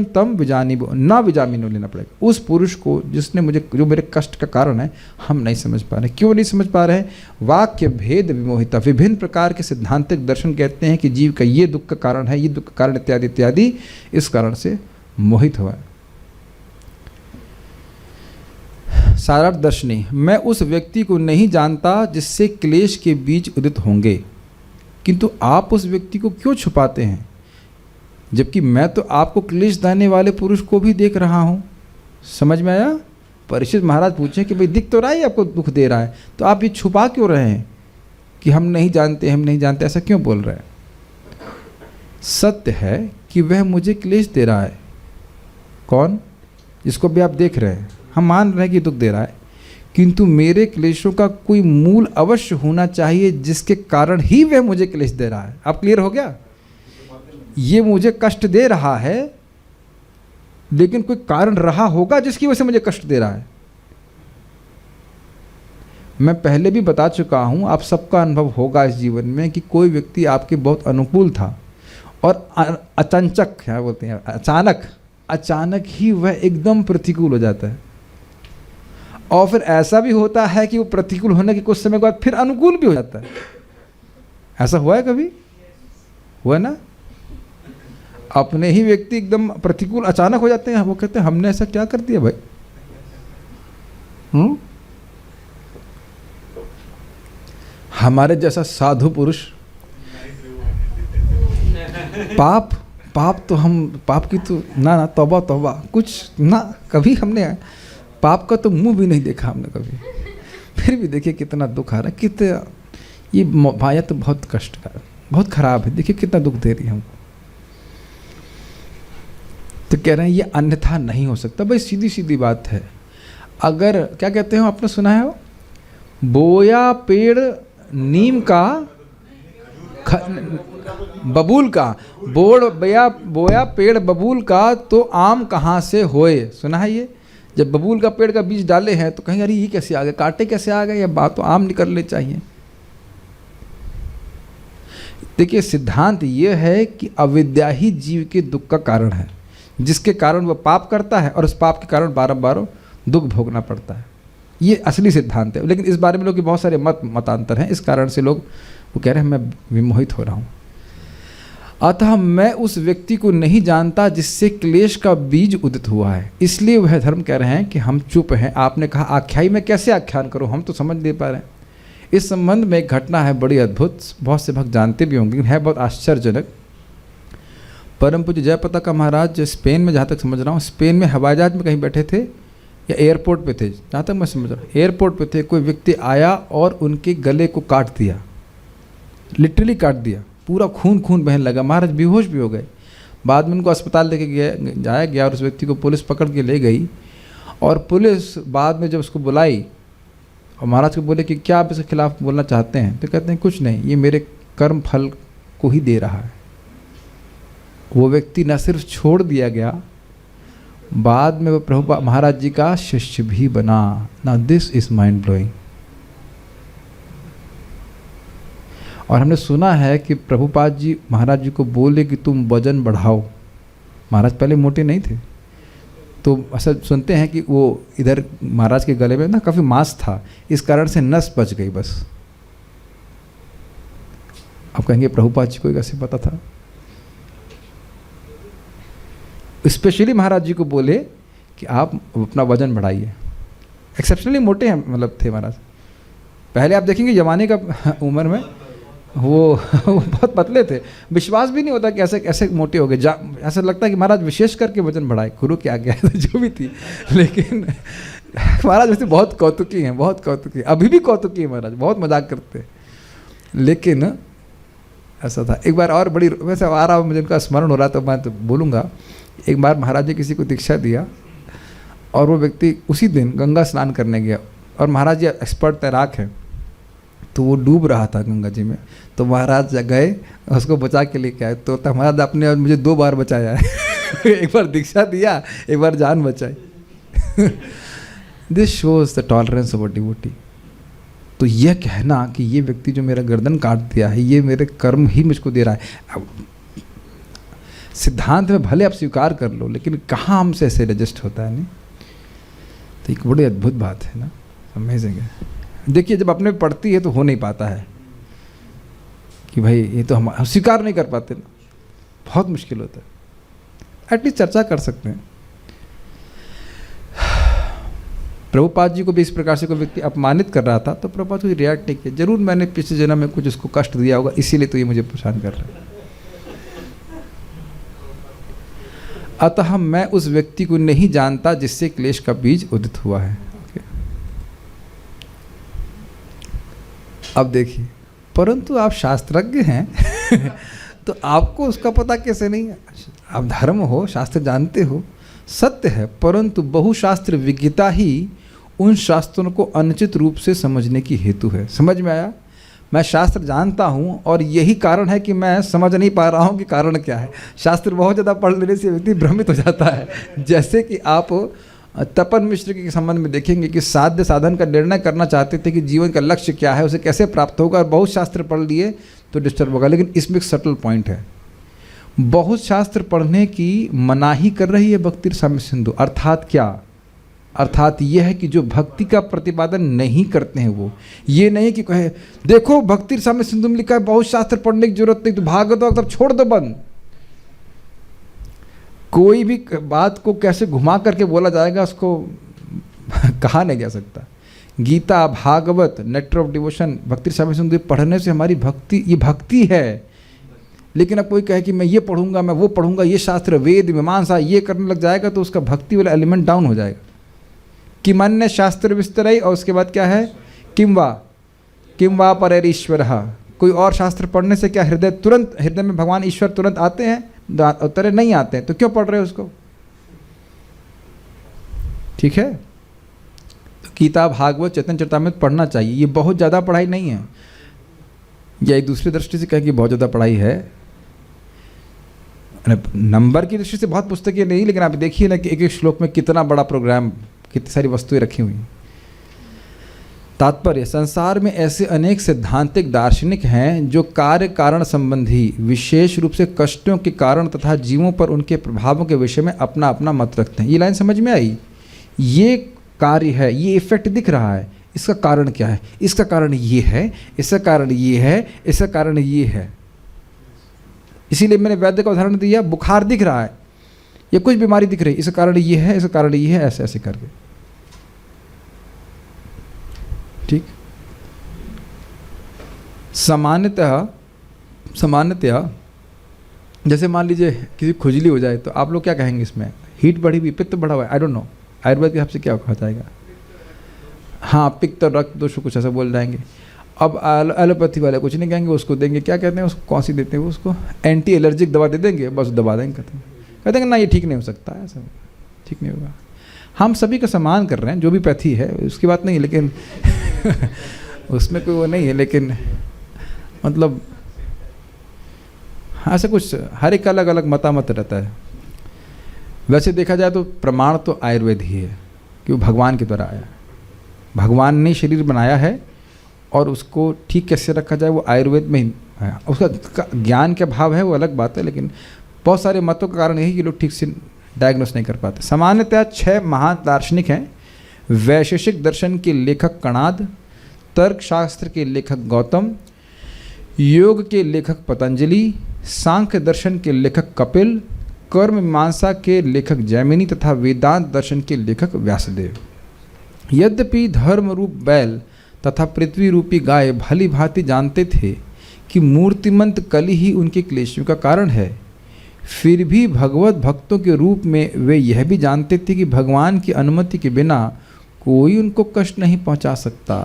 तम विजानी न विजामिनो लेना पड़ेगा। उस पुरुष को जिसने मुझे, जो मेरे कष्ट का कारण है, हम नहीं समझ पा रहे। क्यों नहीं समझ पा रहे हैं? वाक्य भेद विमोहिता। विभिन्न प्रकार के सिद्धांतिक दर्शन कहते हैं कि जीव का ये दुख का कारण है, ये दुख का कारण इत्यादि इत्यादि, इस कारण से मोहित हुआ है। सारार्थ दर्शनी, मैं उस व्यक्ति को नहीं जानता जिससे क्लेश के बीज उदित होंगे, किंतु आप उस व्यक्ति को क्यों छुपाते हैं, जबकि मैं तो आपको क्लेश देने वाले पुरुष को भी देख रहा हूँ। समझ में आया? परीक्षित महाराज पूछे कि भाई दिख तो रहा है आपको दुख दे रहा है, तो आप ये छुपा क्यों रहे हैं कि हम नहीं जानते, हम नहीं जानते, ऐसा क्यों बोल रहे हैं? सत्य है कि वह मुझे क्लेश दे रहा है। कौन? जिसको भी आप देख रहे हैं, हम मान रहे हैं कि दुख दे रहा है, किंतु मेरे क्लेशों का कोई मूल अवश्य होना चाहिए जिसके कारण ही वह मुझे क्लेश दे रहा है। आप क्लियर हो गया? ये मुझे कष्ट दे रहा है, लेकिन कोई कारण रहा होगा जिसकी वजह से मुझे कष्ट दे रहा है। मैं पहले भी बता चुका हूं, आप सबका अनुभव होगा इस जीवन में कि कोई व्यक्ति आपके बहुत अनुकूल था और अचानक, क्या बोलते हैं, अचानक ही वह एकदम प्रतिकूल हो जाता है। और फिर ऐसा भी होता है कि वो प्रतिकूल होने के कुछ समय के बाद फिर अनुकूल भी हो जाता है। ऐसा हुआ है कभी? हुआ ना? अपने ही व्यक्ति एकदम प्रतिकूल अचानक हो जाते हैं, वो कहते हैं हमने ऐसा क्या कर दिया भाई? हमारे जैसा साधु पुरुष, पाप तो हम, पाप की तो ना तौबा तौबा, कुछ ना, कभी हमने पाप का तो मुंह भी नहीं देखा हमने कभी। फिर भी देखिए कितना दुख आ रहा है, कितना ये माया तो बहुत कष्ट का, बहुत खराब है। देखिए कितना दुख दे रही है हमको। तो कह रहे हैं ये अन्यथा नहीं हो सकता। भाई सीधी सीधी बात है। अगर क्या कहते हो, आपने सुना है वो, बोया पेड़ नीम का, बबूल का, बोया पेड़ बबूल का तो आम कहाँ से होए। सुना है ये? जब बबूल का पेड़ का बीज डाले हैं तो कहीं अरे ये कैसे आ गए, कांटे कैसे आ गए, या बात तो आम निकलने चाहिए। देखिए सिद्धांत ये है कि अविद्या ही जीव के दुख का कारण है, जिसके कारण वह पाप करता है और उस पाप के कारण बारंबार दुख भोगना पड़ता है। ये असली सिद्धांत है। लेकिन इस बारे में लोग के बहुत सारे मतांतर हैं, इस कारण से लोग वो कह रहे हैं मैं विमोहित हो रहा हूँ। अतः मैं उस व्यक्ति को नहीं जानता जिससे क्लेश का बीज उदित हुआ है, इसलिए वह धर्म कह रहे हैं कि हम चुप हैं। आपने कहा आख्यायी में कैसे आख्यान करूं, हम तो समझ नहीं पा रहे हैं। इस संबंध में एक घटना है बड़ी अद्भुत, बहुत से भक्त जानते भी होंगे, है बहुत आश्चर्यजनक। परम पूज्य जयप्रदा का महाराज स्पेन में, जहाँ तक समझ रहा हूँ, स्पेन में हवाई जहाज में कहीं बैठे थे या एयरपोर्ट पे थे, जहाँ तक मैं समझ रहा हूँ एयरपोर्ट पे थे। कोई व्यक्ति आया और उनके गले को काट दिया, लिटरली काट दिया, पूरा खून बहने लगा। महाराज बेहोश भी हो गए। बाद में उनको अस्पताल लेके जाया गया और उस व्यक्ति को पुलिस पकड़ के ले गई। और पुलिस बाद में जब उसको बुलाई और महाराज को बोले कि क्या आप इसके खिलाफ बोलना चाहते हैं, तो कहते हैं कुछ नहीं, ये मेरे कर्म फल को ही दे रहा है। वो व्यक्ति न सिर्फ छोड़ दिया गया, बाद में वो प्रभु महाराज जी का शिष्य भी बना। ना दिस इज माइंड ब्लोइंग। और हमने सुना है कि प्रभुपाद जी महाराज जी को बोले कि तुम वजन बढ़ाओ। महाराज पहले मोटे नहीं थे, तो ऐसा सुनते हैं कि वो इधर महाराज के गले में ना काफ़ी मांस था, इस कारण से नस बच गई बस। आप कहेंगे प्रभुपाद जी को कैसे पता था? स्पेशली महाराज जी को बोले कि आप अपना वजन बढ़ाइए। एक्सेप्शनली मोटे हैं, मतलब थे महाराज। पहले आप देखेंगे जमाने का उम्र में वो बहुत पतले थे, विश्वास भी नहीं होता कि ऐसे ऐसे मोटे हो गए। ऐसा लगता है कि महाराज विशेष करके वजन बढ़ाए, गुरु के आज्ञा है जो भी थी। लेकिन महाराज वैसे बहुत कौतुकी हैं, बहुत कौतुकी, अभी भी कौतुकी है महाराज, बहुत मजाक करते हैं। लेकिन ऐसा था। एक बार और बड़ी, वैसे आ रहा मुझे उनका स्मरण हो रहा, तो मैं तो बोलूँगा। एक बार महाराज ने किसी को दीक्षा दिया और वो व्यक्ति उसी दिन गंगा स्नान करने गया, और महाराज जी एक्सपर्ट तैराक हैं, तो वो डूब रहा था गंगा जी में। तो महाराज गए उसको बचा के लेके आए। तो महाराज आपने मुझे 2 बार बचाया है एक बार दीक्षा दिया, एक बार जान बचाई। This shows the tolerance of a devotee. तो यह कहना कि ये व्यक्ति जो मेरा गर्दन काट दिया है, ये मेरे कर्म ही मुझको दे रहा है, सिद्धांत में भले आप स्वीकार कर लो, लेकिन कहाँ हमसे ऐसे रजिस्ट होता है। नहीं तो एक बड़ी अद्भुत बात है ना, अमेजिंग है। देखिए जब अपने पड़ती है तो हो नहीं पाता है कि भाई ये तो हम स्वीकार नहीं कर पाते ना, बहुत मुश्किल होता है। एटलीस्ट चर्चा कर सकते हैं। प्रभुपाद जी को भी इस प्रकार से कोई व्यक्ति अपमानित कर रहा था, तो प्रभुपाद को रिएक्ट नहीं किया। जरूर मैंने पिछले जन्म में कुछ उसको कष्ट दिया होगा, इसीलिए तो ये मुझे परेशान कर रहा है। अतः मैं उस व्यक्ति को नहीं जानता जिससे क्लेश का बीज उदित हुआ है। अब देखिए, परंतु आप शास्त्रज्ञ हैं तो आपको उसका पता कैसे नहीं है? आप धर्म हो, शास्त्र जानते हो, सत्य है, परंतु बहुशास्त्र विज्ञता ही उन शास्त्रों को अनुचित रूप से समझने की हेतु है। समझ में आया? मैं शास्त्र जानता हूँ और यही कारण है कि मैं समझ नहीं पा रहा हूँ कि कारण क्या है। शास्त्र बहुत ज़्यादा पढ़ लेने से व्यक्ति भ्रमित हो जाता है। जैसे कि आप तपन मिश्र के संबंध में देखेंगे कि साध्य साधन का निर्णय करना चाहते थे कि जीवन का लक्ष्य क्या है, उसे कैसे प्राप्त होगा, और बहुत शास्त्र पढ़ लिए तो डिस्टर्ब होगा। लेकिन इसमें एक सटल पॉइंट है, बहुत शास्त्र पढ़ने की मनाही कर रही है भक्ति रसामृत सिंधु। अर्थात क्या? अर्थात यह है कि जो भक्ति का प्रतिपादन नहीं करते हैं वो, ये नहीं कि कहे देखो भक्ति रसामृत सिंधु में लिखा है बहुत शास्त्र पढ़ने की जरूरत नहीं, तो भागवत तब छोड़ दो बंद। कोई भी बात को कैसे घुमा करके बोला जाएगा उसको कहा नहीं जा सकता। गीता, भागवत, नेटर ऑफ डिवोशन, भक्ति रसामृत सिंधु पढ़ने से हमारी भक्ति, ये भक्ति है। लेकिन अब कोई कहे कि मैं ये पढ़ूंगा, मैं वो पढ़ूंगा, ये शास्त्र वेद मीमांसा ये करने लग जाएगा तो उसका भक्ति वाला एलिमेंट डाउन हो जाएगा। किमन्य शास्त्र विस्तरई, और उसके बाद क्या है? किम वा परेरीश्वर। कोई और शास्त्र पढ़ने से क्या हृदय में भगवान ईश्वर तुरंत आते हैं? उत्तर नहीं आते हैं। तो क्यों पढ़ रहे हो उसको? ठीक है, तो गीता, भागवत, चैतन्य चरितामृत पढ़ना चाहिए। ये बहुत ज़्यादा पढ़ाई नहीं है, या एक दूसरी दृष्टि से कहे कि बहुत ज़्यादा पढ़ाई है। नंबर की दृष्टि से बहुत पुस्तकें नहीं, लेकिन आप देखिए ना कि एक एक श्लोक में कितना बड़ा प्रोग्राम, कितनी सारी वस्तुएं रखी हुई। तात्पर्य, संसार में ऐसे अनेक सैद्धांतिक दार्शनिक हैं जो कार्य कारण संबंधी, विशेष रूप से कष्टों के कारण तथा जीवों पर उनके प्रभावों के विषय में अपना अपना मत रखते हैं। ये लाइन समझ में आई? ये कार्य है, ये इफेक्ट दिख रहा है, इसका कारण क्या है? इसका कारण ये है, इसका कारण ये है, इसका कारण ये है। इसीलिए मैंने वैद्य का उदाहरण दिया, बुखार दिख रहा है या कुछ बीमारी दिख रही है, इसका कारण ये है, इसका कारण ये है, ऐसे ऐसे करके। ठीक। सामान्यतः जैसे मान लीजिए किसी खुजली हो जाए तो आप लोग क्या कहेंगे? इसमें हीट बढ़ी हुई, पित्त बढ़ा हुआ है, आई डोंट नो, आयुर्वेद के हिसाब से क्या कहा जाएगा? हाँ, पित्त और रक्त दोष कुछ ऐसा बोल जाएंगे। अब एलोपैथी वाले कुछ नहीं कहेंगे, उसको देंगे, क्या कहते हैं उसको, कौन सी देते हैं उसको, एंटी एलर्जिक दवा दे देंगे, बस दबा देंगे, कहते हैं ना ये ठीक नहीं हो सकता है, ऐसा ठीक नहीं होगा। हम सभी का सम्मान कर रहे हैं, जो भी पैथी है उसकी बात नहीं है, लेकिन उसमें कोई वो नहीं है, लेकिन मतलब ऐसा कुछ हर एक अलग अलग मतामत रहता है। वैसे देखा जाए तो प्रमाण तो आयुर्वेद ही है कि वो भगवान के द्वारा आया, भगवान ने शरीर बनाया है और उसको ठीक कैसे रखा जाए वो आयुर्वेद में ही है। उसका ज्ञान के अभाव है वो अलग बात है, लेकिन बहुत सारे मतों का कारण यही कि लोग ठीक से डायग्नोस नहीं कर पाते। सामान्यतः 6 महान दार्शनिक हैं। वैशेषिक दर्शन के लेखक कणाद, तर्कशास्त्र के लेखक गौतम, योग के लेखक पतंजलि, सांख्य दर्शन के लेखक कपिल, कर्म मीमांसा के लेखक जैमिनी तथा वेदांत दर्शन के लेखक व्यासदेव। यद्यपि धर्म रूप बैल तथा पृथ्वी रूपी गाय भली भांति जानते थे कि मूर्तिमंत कली ही उनके क्लेशों का कारण है, फिर भी भगवत भक्तों के रूप में वे यह भी जानते थे कि भगवान की अनुमति के बिना कोई उनको कष्ट नहीं पहुंचा सकता।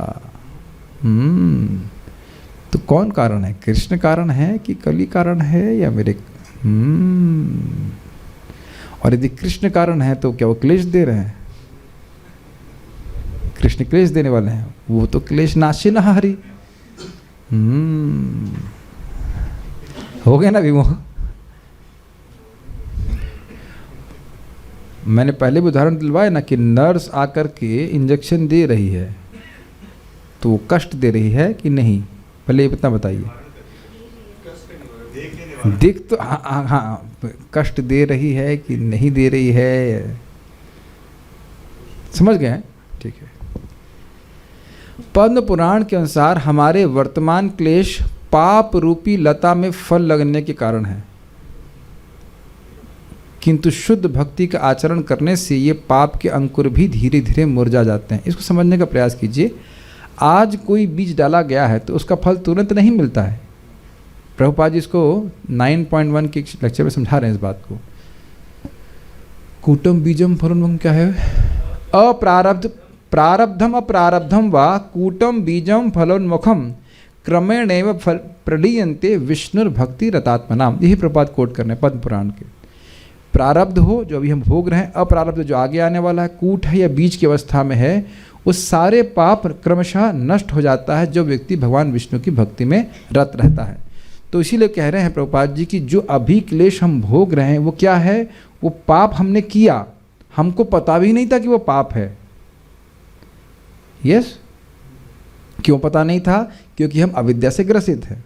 तो कौन कारण है? कृष्ण कारण है कि कली कारण है या मेरे? और यदि कृष्ण कारण है तो क्या वो क्लेश दे रहे हैं? कृष्ण क्लेश देने वाले हैं, वो तो क्लेश नाशी न हरि। हो गया ना विमोह? मैंने पहले भी उदाहरण दिलवाया ना कि नर्स आकर के इंजेक्शन दे रही है तो वो कष्ट दे रही है कि नहीं? पहले ये इतना बताइए। दिख तो हाँ, कष्ट दे रही है कि नहीं दे रही है? समझ गए? ठीक है। पद्म पुराण के अनुसार हमारे वर्तमान क्लेश पाप रूपी लता में फल लगने के कारण है, किंतु शुद्ध भक्ति का आचरण करने से ये पाप के अंकुर भी धीरे धीरे मुरझा जाते हैं। इसको समझने का प्रयास कीजिए। आज कोई बीज डाला गया है तो उसका फल तुरंत नहीं मिलता है। प्रभुपाद जी इसको 9.1 के लेक्चर में समझा रहे हैं इस बात को। कूटम बीजम फलोन्मुखम क्या है? प्रारब्धम अप्रारब्धम वा कूटम बीजम फलोन्मुखम क्रमेण एव फल प्रलीयन्ते विष्णुर्भक्ति रतात्मनाम। यही प्रपात कोट करने पद्म पुराण के। प्रारब्ध हो जो अभी हम भोग रहे हैं, अप्रारब्ध जो आगे आने वाला है, कूट है या बीज की अवस्था में है, उस सारे पाप क्रमशः नष्ट हो जाता है जो व्यक्ति भगवान विष्णु की भक्ति में रत रहता है। तो इसीलिए कह रहे हैं प्रभुपाद जी कि जो अभी क्लेश हम भोग रहे हैं वो क्या है, वो पाप हमने किया, हमको पता भी नहीं था कि वो पाप है। यस, क्यों पता नहीं था? क्योंकि हम अविद्या से ग्रसित हैं।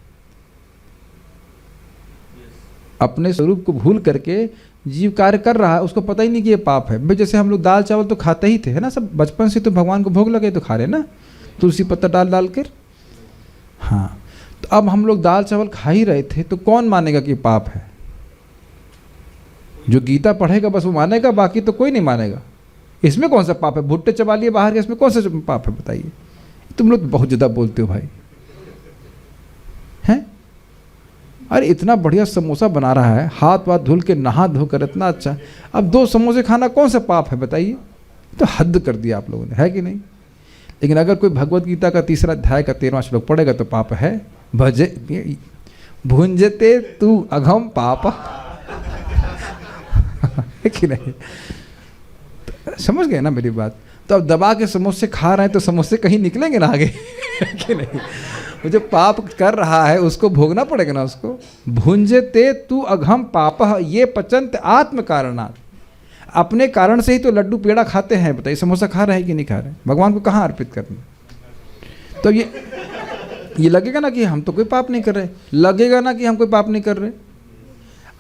अपने स्वरूप को भूल करके जीव कार्य कर रहा है, उसको पता ही नहीं कि ये पाप है। भाई जैसे हम लोग दाल चावल तो खाते ही थे, है ना, सब बचपन से, तो भगवान को भोग लगे तो खा रहे ना, तुलसी पत्ता डाल कर। हाँ, तो अब हम लोग दाल चावल खा ही रहे थे, तो कौन मानेगा कि पाप है? जो गीता पढ़ेगा बस वो मानेगा, बाकी तो कोई नहीं मानेगा। इसमें कौन सा पाप है? भुट्टे चबा लिए बाहर के, इसमें कौन सा पाप है बताइए? तुम लोग बहुत ज़्यादा बोलते हो भाई, हैं? अरे इतना बढ़िया समोसा बना रहा है, हाथ वाथ धुल के नहा धोकर, इतना अच्छा, अब 2 समोसे खाना कौन सा पाप है बताइए? तो हद कर दिया आप लोगों ने, है कि नहीं? लेकिन अगर कोई भगवत गीता का 3 अध्याय का 13वां श्लोक पढ़ेगा तो पाप है। भजे भुंजते तू अघम पाप, है कि नहीं? समझ गए ना मेरी बात? तो अब दबा के समोसे खा रहे हैं तो समोसे कहीं निकलेंगे ना आगे, है कि नहीं? वो जो पाप कर रहा है उसको भोगना पड़ेगा ना उसको। भुंजते तू अघम पाप ये पचंत आत्म कारणात्। अपने कारण से ही तो लड्डू पेड़ा खाते हैं, बताइए समोसा खा रहे हैं कि नहीं खा रहे? भगवान को कहाँ अर्पित करना? तो ये लगेगा ना कि हम तो कोई पाप नहीं कर रहे, लगेगा ना कि हम कोई पाप नहीं कर रहे।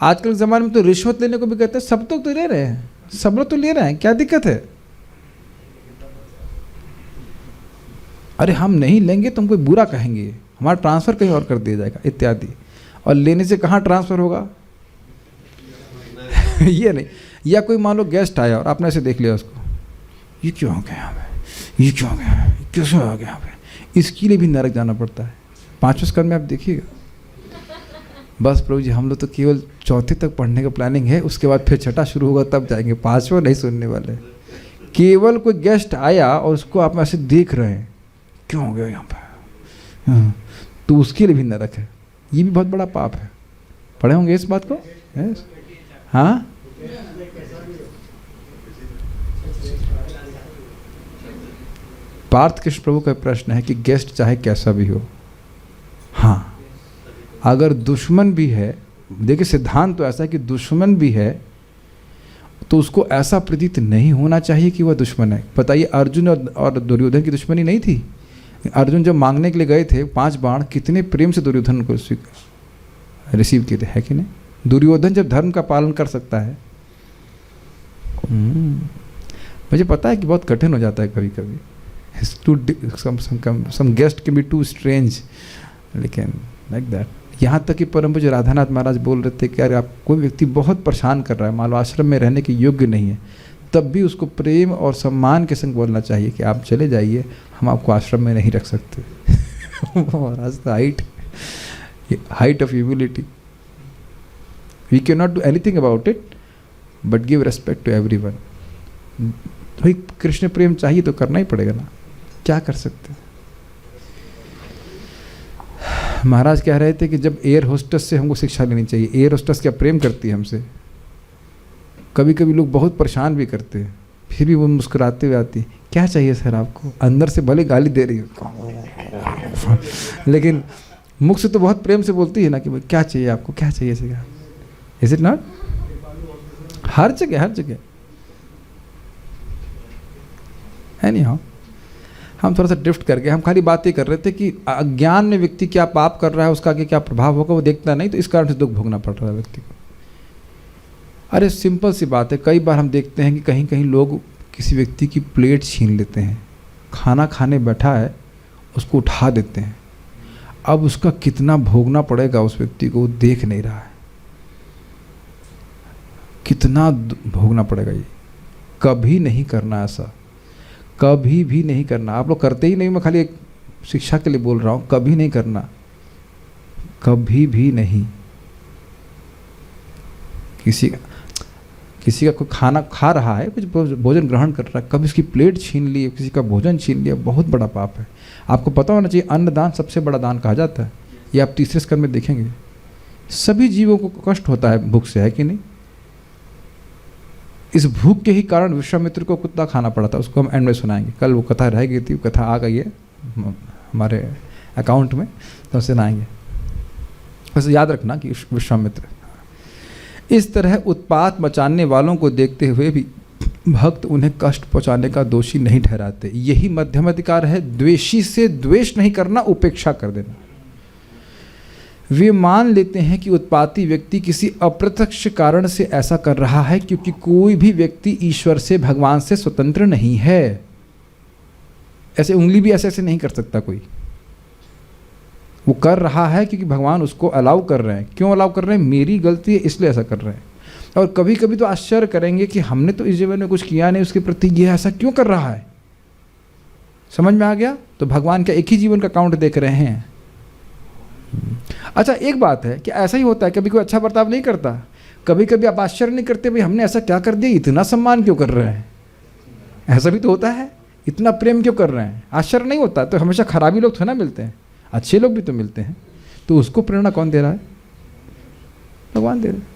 आजकल के ज़माने में तो रिश्वत लेने को भी कहते हैं, सब तो ले रहे हैं, सब लोग तो ले रहे हैं, क्या दिक्कत है? अरे हम नहीं लेंगे तो हम कोई बुरा कहेंगे, हमारा ट्रांसफ़र कहीं और कर दिया जाएगा इत्यादि। और लेने से कहाँ ट्रांसफ़र होगा? ये नहीं। या कोई मान लो गेस्ट आया और आपने ऐसे देख लिया उसको, ये क्यों आ गया यहाँ पे, ये क्यों आ गया, ये कैसे आ गया यहाँ पे? इसके लिए भी नरक जाना पड़ता है। 5वें स्कंद में आप देखिएगा। बस प्रभु जी हम लोग तो केवल 4थे तक पढ़ने का प्लानिंग है, उसके बाद फिर 6ठा शुरू होगा तब जाएंगे, 5वां नहीं सुनने वाले। केवल कोई गेस्ट आया और उसको आप ऐसे देख रहे हैं, क्यों हो गया यहाँ पे, तो उसके लिए भी नरक है। ये भी बहुत बड़ा पाप है। पढ़े होंगे इस बात को? यस, हाँ। पार्थ कृष्ण प्रभु का प्रश्न है कि गेस्ट चाहे कैसा भी हो, हाँ, अगर दुश्मन भी है, देखिए सिद्धांत तो ऐसा है कि दुश्मन भी है तो उसको ऐसा प्रतीत नहीं होना चाहिए कि वह दुश्मन है। बताइए अर्जुन और दुर्योधन की दुश्मनी नहीं थी। अर्जुन जब मांगने के लिए गए थे 5 बाण, कितने प्रेम से दुर्योधन को रिसीव किए थे, है कि नहीं? दुर्योधन जब धर्म का पालन कर सकता है, मुझे पता है कि बहुत कठिन हो जाता है कभी कभी, some guest can be too strange, लेकिन लाइक दैट। यहाँ तक कि परम पूज्य राधानाथ महाराज बोल रहे थे कि अगर आप कोई व्यक्ति बहुत परेशान कर रहा है, मान लो आश्रम में रहने के योग्य नहीं है, तब भी उसको प्रेम और सम्मान के संग बोलना चाहिए कि आप चले जाइए, हम आपको आश्रम में नहीं रख सकते। Maharaj height of humility, we can not do anything about it but give respect to everyone. भाई कृष्ण प्रेम चाहिए तो करना ही पड़ेगा ना, क्या कर सकते हैं। महाराज कह रहे थे कि जब एयर होस्टेस से हमको शिक्षा लेनी चाहिए। एयर होस्टेस क्या प्रेम करती है हमसे? कभी कभी लोग बहुत परेशान भी करते हैं, फिर भी वो मुस्कुराते हुए आती, क्या चाहिए सर आपको? अंदर से भले गाली दे रही हो लेकिन मुख से तो बहुत प्रेम से बोलती है ना कि भाई क्या चाहिए आपको, क्या चाहिए सर? Is it not? हर जगह, हर जगह। एनीहाउ, हम थोड़ा सा ड्रिफ्ट कर गए। हम खाली बात ही कर रहे थे कि अज्ञान में व्यक्ति क्या पाप कर रहा है, उसका आगे क्या प्रभाव होगा वो देखता नहीं, तो इस कारण से दुख भोगना पड़ रहा है व्यक्ति को। अरे सिंपल सी बात है, कई बार हम देखते हैं कि कहीं कहीं लोग किसी व्यक्ति की प्लेट छीन लेते हैं, खाना खाने बैठा है उसको उठा देते हैं। अब उसका कितना भोगना पड़ेगा उस व्यक्ति को, वो देख नहीं रहा है, कितना भोगना पड़ेगा। ये कभी नहीं करना, ऐसा कभी भी नहीं करना। आप लोग करते ही नहीं, मैं खाली एक शिक्षा के लिए बोल रहा हूँ, कभी नहीं करना, कभी भी नहीं। किसी किसी का कोई खाना खा रहा है, कुछ भोजन ग्रहण कर रहा है, कभी उसकी प्लेट छीन ली, किसी का भोजन छीन लिया, बहुत बड़ा पाप है। आपको पता होना चाहिए अन्नदान सबसे बड़ा दान कहा जाता है। ये आप तीसरे स्कंद में देखेंगे। सभी जीवों को कष्ट होता है भूख से, है कि नहीं? इस भूख के ही कारण विश्वामित्र को कुत्ता खाना पड़ा था। उसको हम एंड में सुनाएंगे, कल वो कथा रह गई थी, वो कथा आ गई है हमारे अकाउंट में, तो उसे सुनाएंगे। बस याद रखना कि विश्वामित्र। इस तरह उत्पात मचाने वालों को देखते हुए भी भक्त उन्हें कष्ट पहुंचाने का दोषी नहीं ठहराते। यही मध्यम अधिकार है। द्वेषी से द्वेष नहीं करना, उपेक्षा कर देना। वे मान लेते हैं कि उत्पाती व्यक्ति किसी अप्रत्यक्ष कारण से ऐसा कर रहा है, क्योंकि कोई भी व्यक्ति ईश्वर से, भगवान से स्वतंत्र नहीं है। ऐसे उंगली भी ऐसे ऐसे नहीं कर सकता कोई। वो कर रहा है क्योंकि भगवान उसको अलाउ कर रहे हैं। क्यों अलाउ कर रहे हैं? मेरी गलती है इसलिए ऐसा कर रहे हैं। और कभी कभी तो आश्चर्य करेंगे कि हमने तो इस जीवन में कुछ किया नहीं, उसके प्रति ये ऐसा क्यों कर रहा है। समझ में आ गया? तो भगवान का एक ही जीवन का काउंट देख रहे हैं। अच्छा, एक बात है कि ऐसा ही होता है, कभी कोई अच्छा बर्ताव नहीं करता, कभी कभी आप आश्चर्य नहीं करते भाई हमने ऐसा क्या कर दिया, इतना सम्मान क्यों कर रहे हैं। ऐसा भी तो होता है, इतना प्रेम क्यों कर रहे हैं। आश्चर्य नहीं होता। तो हमेशा खराबी लोग थोड़ा ना मिलते हैं, अच्छे लोग भी तो मिलते हैं। तो उसको प्रेरणा कौन दे रहा है? भगवान दे रहे हैं।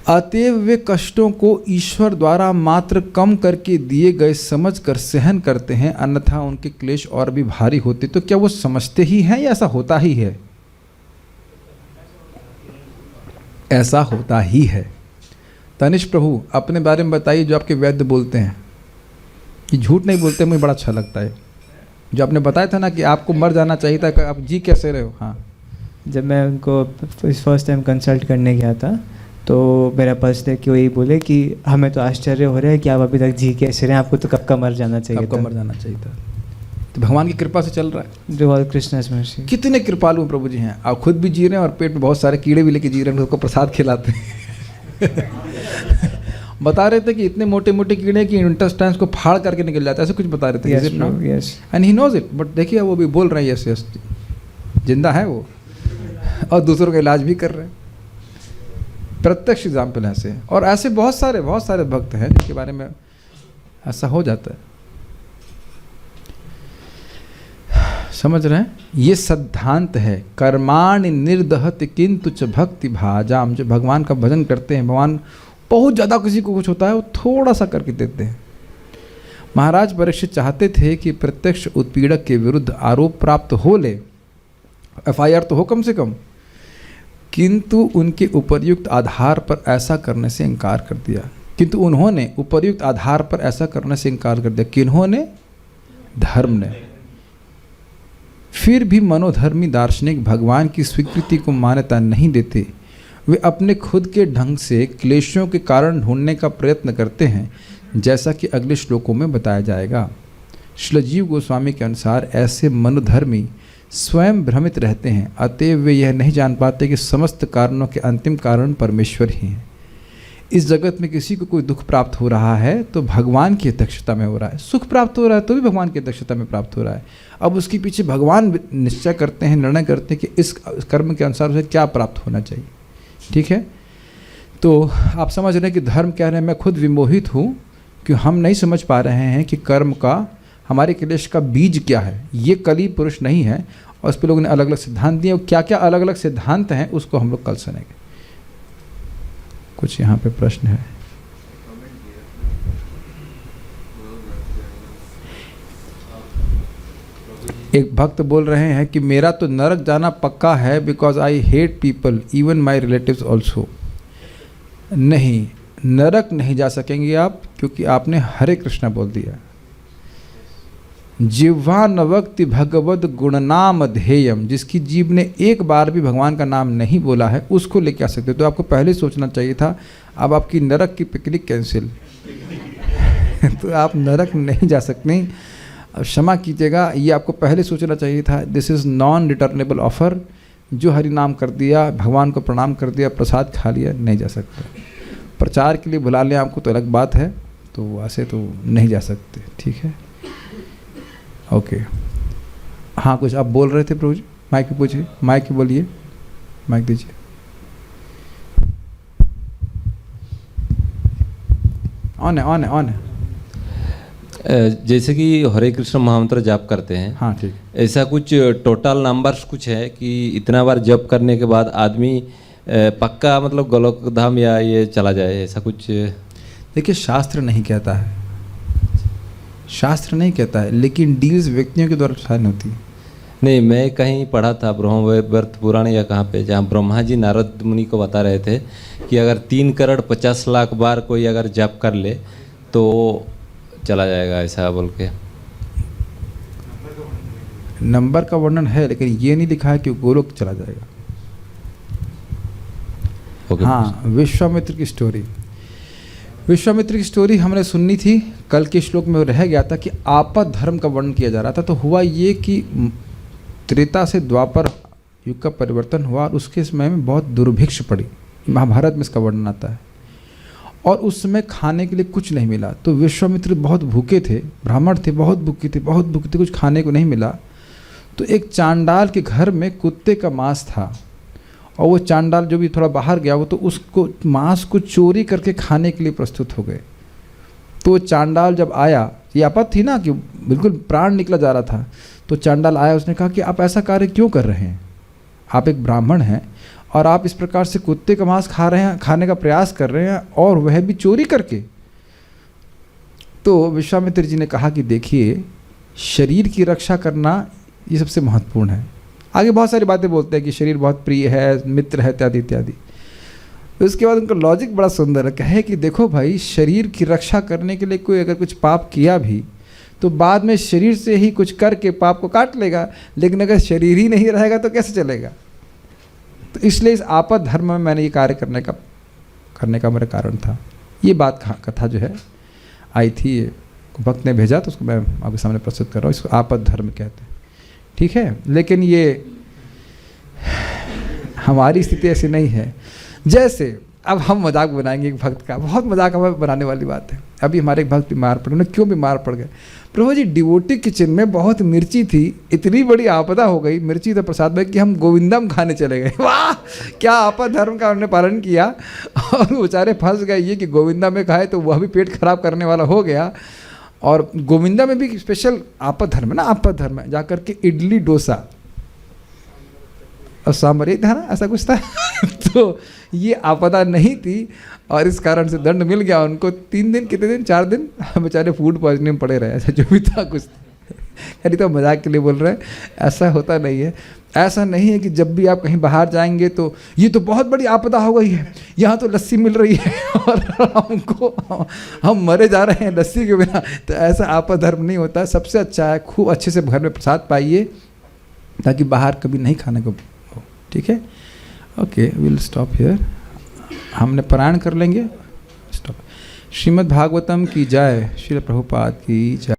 अतएव वे कष्टों को ईश्वर द्वारा मात्र कम करके दिए गए समझ कर सहन करते हैं, अन्यथा उनके क्लेश और भी भारी होते। तो क्या वो समझते ही हैं या ऐसा होता ही है? ऐसा होता ही है। तनिष्क प्रभु अपने बारे में बताइए, जो आपके वैद्य बोलते हैं कि झूठ नहीं बोलते, मुझे बड़ा अच्छा लगता है। जो आपने बताया था ना कि आपको मर जाना चाहिए था, आप जी कैसे रहे हो? हाँ, जब मैं उनको फर्स्ट टाइम कंसल्ट करने गया था तो मेरा पर्स देख के वही बोले कि हमें तो आश्चर्य हो रहा है कि आप अभी तक जी कैसे रहे हैं, आपको तो कब का मर जाना चाहिए था। कब का मर जाना चाहिए था। तो भगवान की कृपा से चल रहा है। जो ऑल कृष्णास मर्सी। कितने कृपालु प्रभु जी हैं। आप खुद भी जी रहे हैं और पेट में बहुत सारे कीड़े भी लेके जी रहे हैं, उनको प्रसाद खिलाते हैं। बता रहे थे कि इतने मोटे मोटे कीड़े कि इंटेस्टाइन्स को फाड़ करके निकल जाता है, ऐसे कुछ बता रहे थे। And he knows it. But देखिए वो भी बोल रहे हैं यस यस, जिंदा है वो, और दूसरों का इलाज भी कर रहे हैं। प्रत्यक्ष एग्जाम्पल ऐसे। और ऐसे बहुत सारे भक्त हैं जिनके बारे में ऐसा हो जाता है। समझ रहे हैं? ये सिद्धांत है। कर्माणि निर्दहत किंतु च भक्ति भाजाम। जो भगवान का भजन करते हैं, भगवान बहुत ज़्यादा किसी को कुछ होता है वो थोड़ा सा करके देते हैं। महाराज परीक्षित चाहते थे कि प्रत्यक्ष उत्पीड़क के विरुद्ध आरोप प्राप्त हो ले, FIR तो हो कम से कम, किंतु उनके उपर्युक्त आधार पर ऐसा करने से इनकार कर दिया। किंतु उन्होंने उपर्युक्त आधार पर ऐसा करने से इनकार कर दिया। किन्होंने? धर्म ने। फिर भी मनोधर्मी दार्शनिक भगवान की स्वीकृति को मान्यता नहीं देते। वे अपने खुद के ढंग से क्लेशों के कारण ढूंढने का प्रयत्न करते हैं, जैसा कि अगले श्लोकों में बताया जाएगा। श्रील जीव गोस्वामी के अनुसार ऐसे मनोधर्मी स्वयं भ्रमित रहते हैं, अतएव वे यह नहीं जान पाते कि समस्त कारणों के अंतिम कारण परमेश्वर ही हैं। इस जगत में किसी को कोई दुख प्राप्त हो रहा है तो भगवान की अध्यक्षता में हो रहा है, सुख प्राप्त हो रहा है तो भी भगवान की अध्यक्षता में प्राप्त हो रहा है। अब उसके पीछे भगवान निश्चय करते हैं, निर्णय करते हैं कि इस कर्म के अनुसार उसे क्या प्राप्त होना चाहिए। ठीक है, तो आप समझ रहे हैं कि धर्म कह रहे हैं मैं खुद विमोहित हूँ कि हम नहीं समझ पा रहे हैं कि कर्म का, हमारे क्लेश का बीज क्या है। ये कली पुरुष नहीं है, और उस पर लोगों ने अलग अलग सिद्धांत दिए, और क्या क्या अलग अलग सिद्धांत हैं उसको हम लोग कल सुनेंगे। कुछ यहाँ पे प्रश्न है? एक भक्त बोल रहे हैं कि मेरा तो नरक जाना पक्का है, because I hate people even my relatives also. नहीं, नरक नहीं जा सकेंगे आप, क्योंकि आपने हरे कृष्णा बोल दिया। जिह्वा न वक्ति भगवद गुणनाम ध्येयम। जिसकी जीभ ने एक बार भी भगवान का नाम नहीं बोला है उसको लेके आ सकते। तो आपको पहले सोचना चाहिए था। अब आपकी नरक की पिकनिक कैंसिल। तो आप नरक नहीं जा सकते। अब क्षमा कीजिएगा, ये आपको पहले सोचना चाहिए था। This is non returnable offer. जो हरि नाम कर दिया, भगवान को प्रणाम कर दिया, प्रसाद खा लिया, नहीं जा सकता। प्रचार के लिए बुला लें आपको तो अलग बात है, तो ऐसे तो नहीं जा सकते। ठीक है, ओके। हाँ, कुछ आप बोल रहे थे प्रभु जी? माइक पे पूछिए, माइक पे बोलिए, माइक दीजिए। ऑन है ऑन है ऑन है। जैसे कि हरे कृष्ण महामंत्र जाप करते हैं, हाँ ठीक। ऐसा कुछ टोटल नंबर्स कुछ है कि इतना बार जप करने के बाद आदमी पक्का मतलब गोलोक धाम या ये चला जाए, ऐसा कुछ? देखिए शास्त्र नहीं कहता है, शास्त्र नहीं कहता है, लेकिन डील्स व्यक्तियों के द्वारा साइन होती है। नहीं, मैं कहीं पढ़ा था ब्रह्मवैवर्त पुराण या कहाँ पे, जहाँ ब्रह्मा जी नारद मुनि को बता रहे थे कि अगर 3 करोड़ 50 लाख बार कोई अगर जप कर ले तो चला जाएगा, ऐसा बोल के। नंबर का वर्णन है लेकिन ये नहीं लिखा है कि गोलोक चला जाएगा। ओके। हाँ, विश्वामित्र की स्टोरी, विश्वामित्र की स्टोरी हमने सुननी थी। कल के श्लोक में रह गया था कि आपद धर्म का वर्णन किया जा रहा था। तो हुआ ये कि त्रेता से द्वापर युग का परिवर्तन हुआ और उसके समय में बहुत दुर्भिक्ष पड़ी। महाभारत में इसका वर्णन आता है। और उस समय खाने के लिए कुछ नहीं मिला, तो विश्वामित्र बहुत भूखे थे, ब्राह्मण थे, बहुत भूखे थे, बहुत भूखे थे, कुछ खाने को नहीं मिला। तो एक चांडाल के घर में कुत्ते का मांस था और वो चांडाल जो भी थोड़ा बाहर गया वो तो उसको मांस को चोरी करके खाने के लिए प्रस्तुत हो गए। तो चांडाल जब आया, ये आपत थी ना कि बिल्कुल प्राण निकला जा रहा था, तो चांडाल आया, उसने कहा कि आप ऐसा कार्य क्यों कर रहे हैं, आप एक ब्राह्मण हैं और आप इस प्रकार से कुत्ते का मांस खा रहे हैं, खाने का प्रयास कर रहे हैं और वह भी चोरी करके। तो विश्वामित्र जी ने कहा कि देखिए, शरीर की रक्षा करना ये सबसे महत्वपूर्ण है। आगे बहुत सारी बातें बोलते हैं कि शरीर बहुत प्रिय है, मित्र है, इत्यादि इत्यादि। उसके बाद उनका लॉजिक बड़ा सुंदर है, कहे कि देखो भाई, शरीर की रक्षा करने के लिए कोई अगर कुछ पाप किया भी तो बाद में शरीर से ही कुछ करके पाप को काट लेगा, लेकिन अगर शरीर ही नहीं रहेगा तो कैसे चलेगा। तो इसलिए इस आपद धर्म में मैंने ये कार्य करने का मेरा कारण था। ये बात कथा जो है आई थी, ये भक्त ने भेजा तो उसको मैं आपके सामने प्रस्तुत कर रहा हूँ। इसको आपद धर्म कहते हैं, ठीक है। लेकिन ये हमारी स्थिति ऐसी नहीं है। जैसे अब हम मजाक बनाएंगे एक भक्त का, बहुत मजाक हमें बनाने वाली बात है। अभी हमारे एक भक्त बीमार पड़े, उन्हें क्यों बीमार पड़ गए? प्रभु जी, डिवोटी किचन में बहुत मिर्ची थी, इतनी बड़ी आपदा हो गई, मिर्ची तो प्रसाद में, कि हम गोविंदम खाने चले गए। वाह, क्या आपद धर्म का उन्होंने पालन किया। और बेचारे फंस गए ये कि गोविंदा में खाए तो वह भी पेट खराब करने वाला हो गया। और गोविंदा में भी स्पेशल आपद धर्म है ना, आपद धर्म है, जाकर के इडली डोसा और सांबर था ना, ऐसा कुछ था। तो ये आपदा नहीं थी और इस कारण से दंड मिल गया उनको। 3 दिन, कितने दिन, 4 दिन बेचारे फूड पॉइजनिंग में पड़े रहे, ऐसा जो भी था कुछ। यानी तो मजाक के लिए बोल रहे हैं, ऐसा होता नहीं है। ऐसा नहीं है कि जब भी आप कहीं बाहर जाएंगे तो ये तो बहुत बड़ी आपदा हो गई है, यहाँ तो लस्सी मिल रही है और हम मरे जा रहे हैं लस्सी के बिना। तो ऐसा आपद धर्म नहीं होता। सबसे अच्छा है खूब अच्छे से घर में प्रसाद पाइए ताकि बाहर कभी नहीं खाने को हो, ठीक है। Okay, will stop here. हमने पारायण कर लेंगे, स्टॉप। श्रीमद् भागवतम की जय, श्रील प्रभुपाद की जय।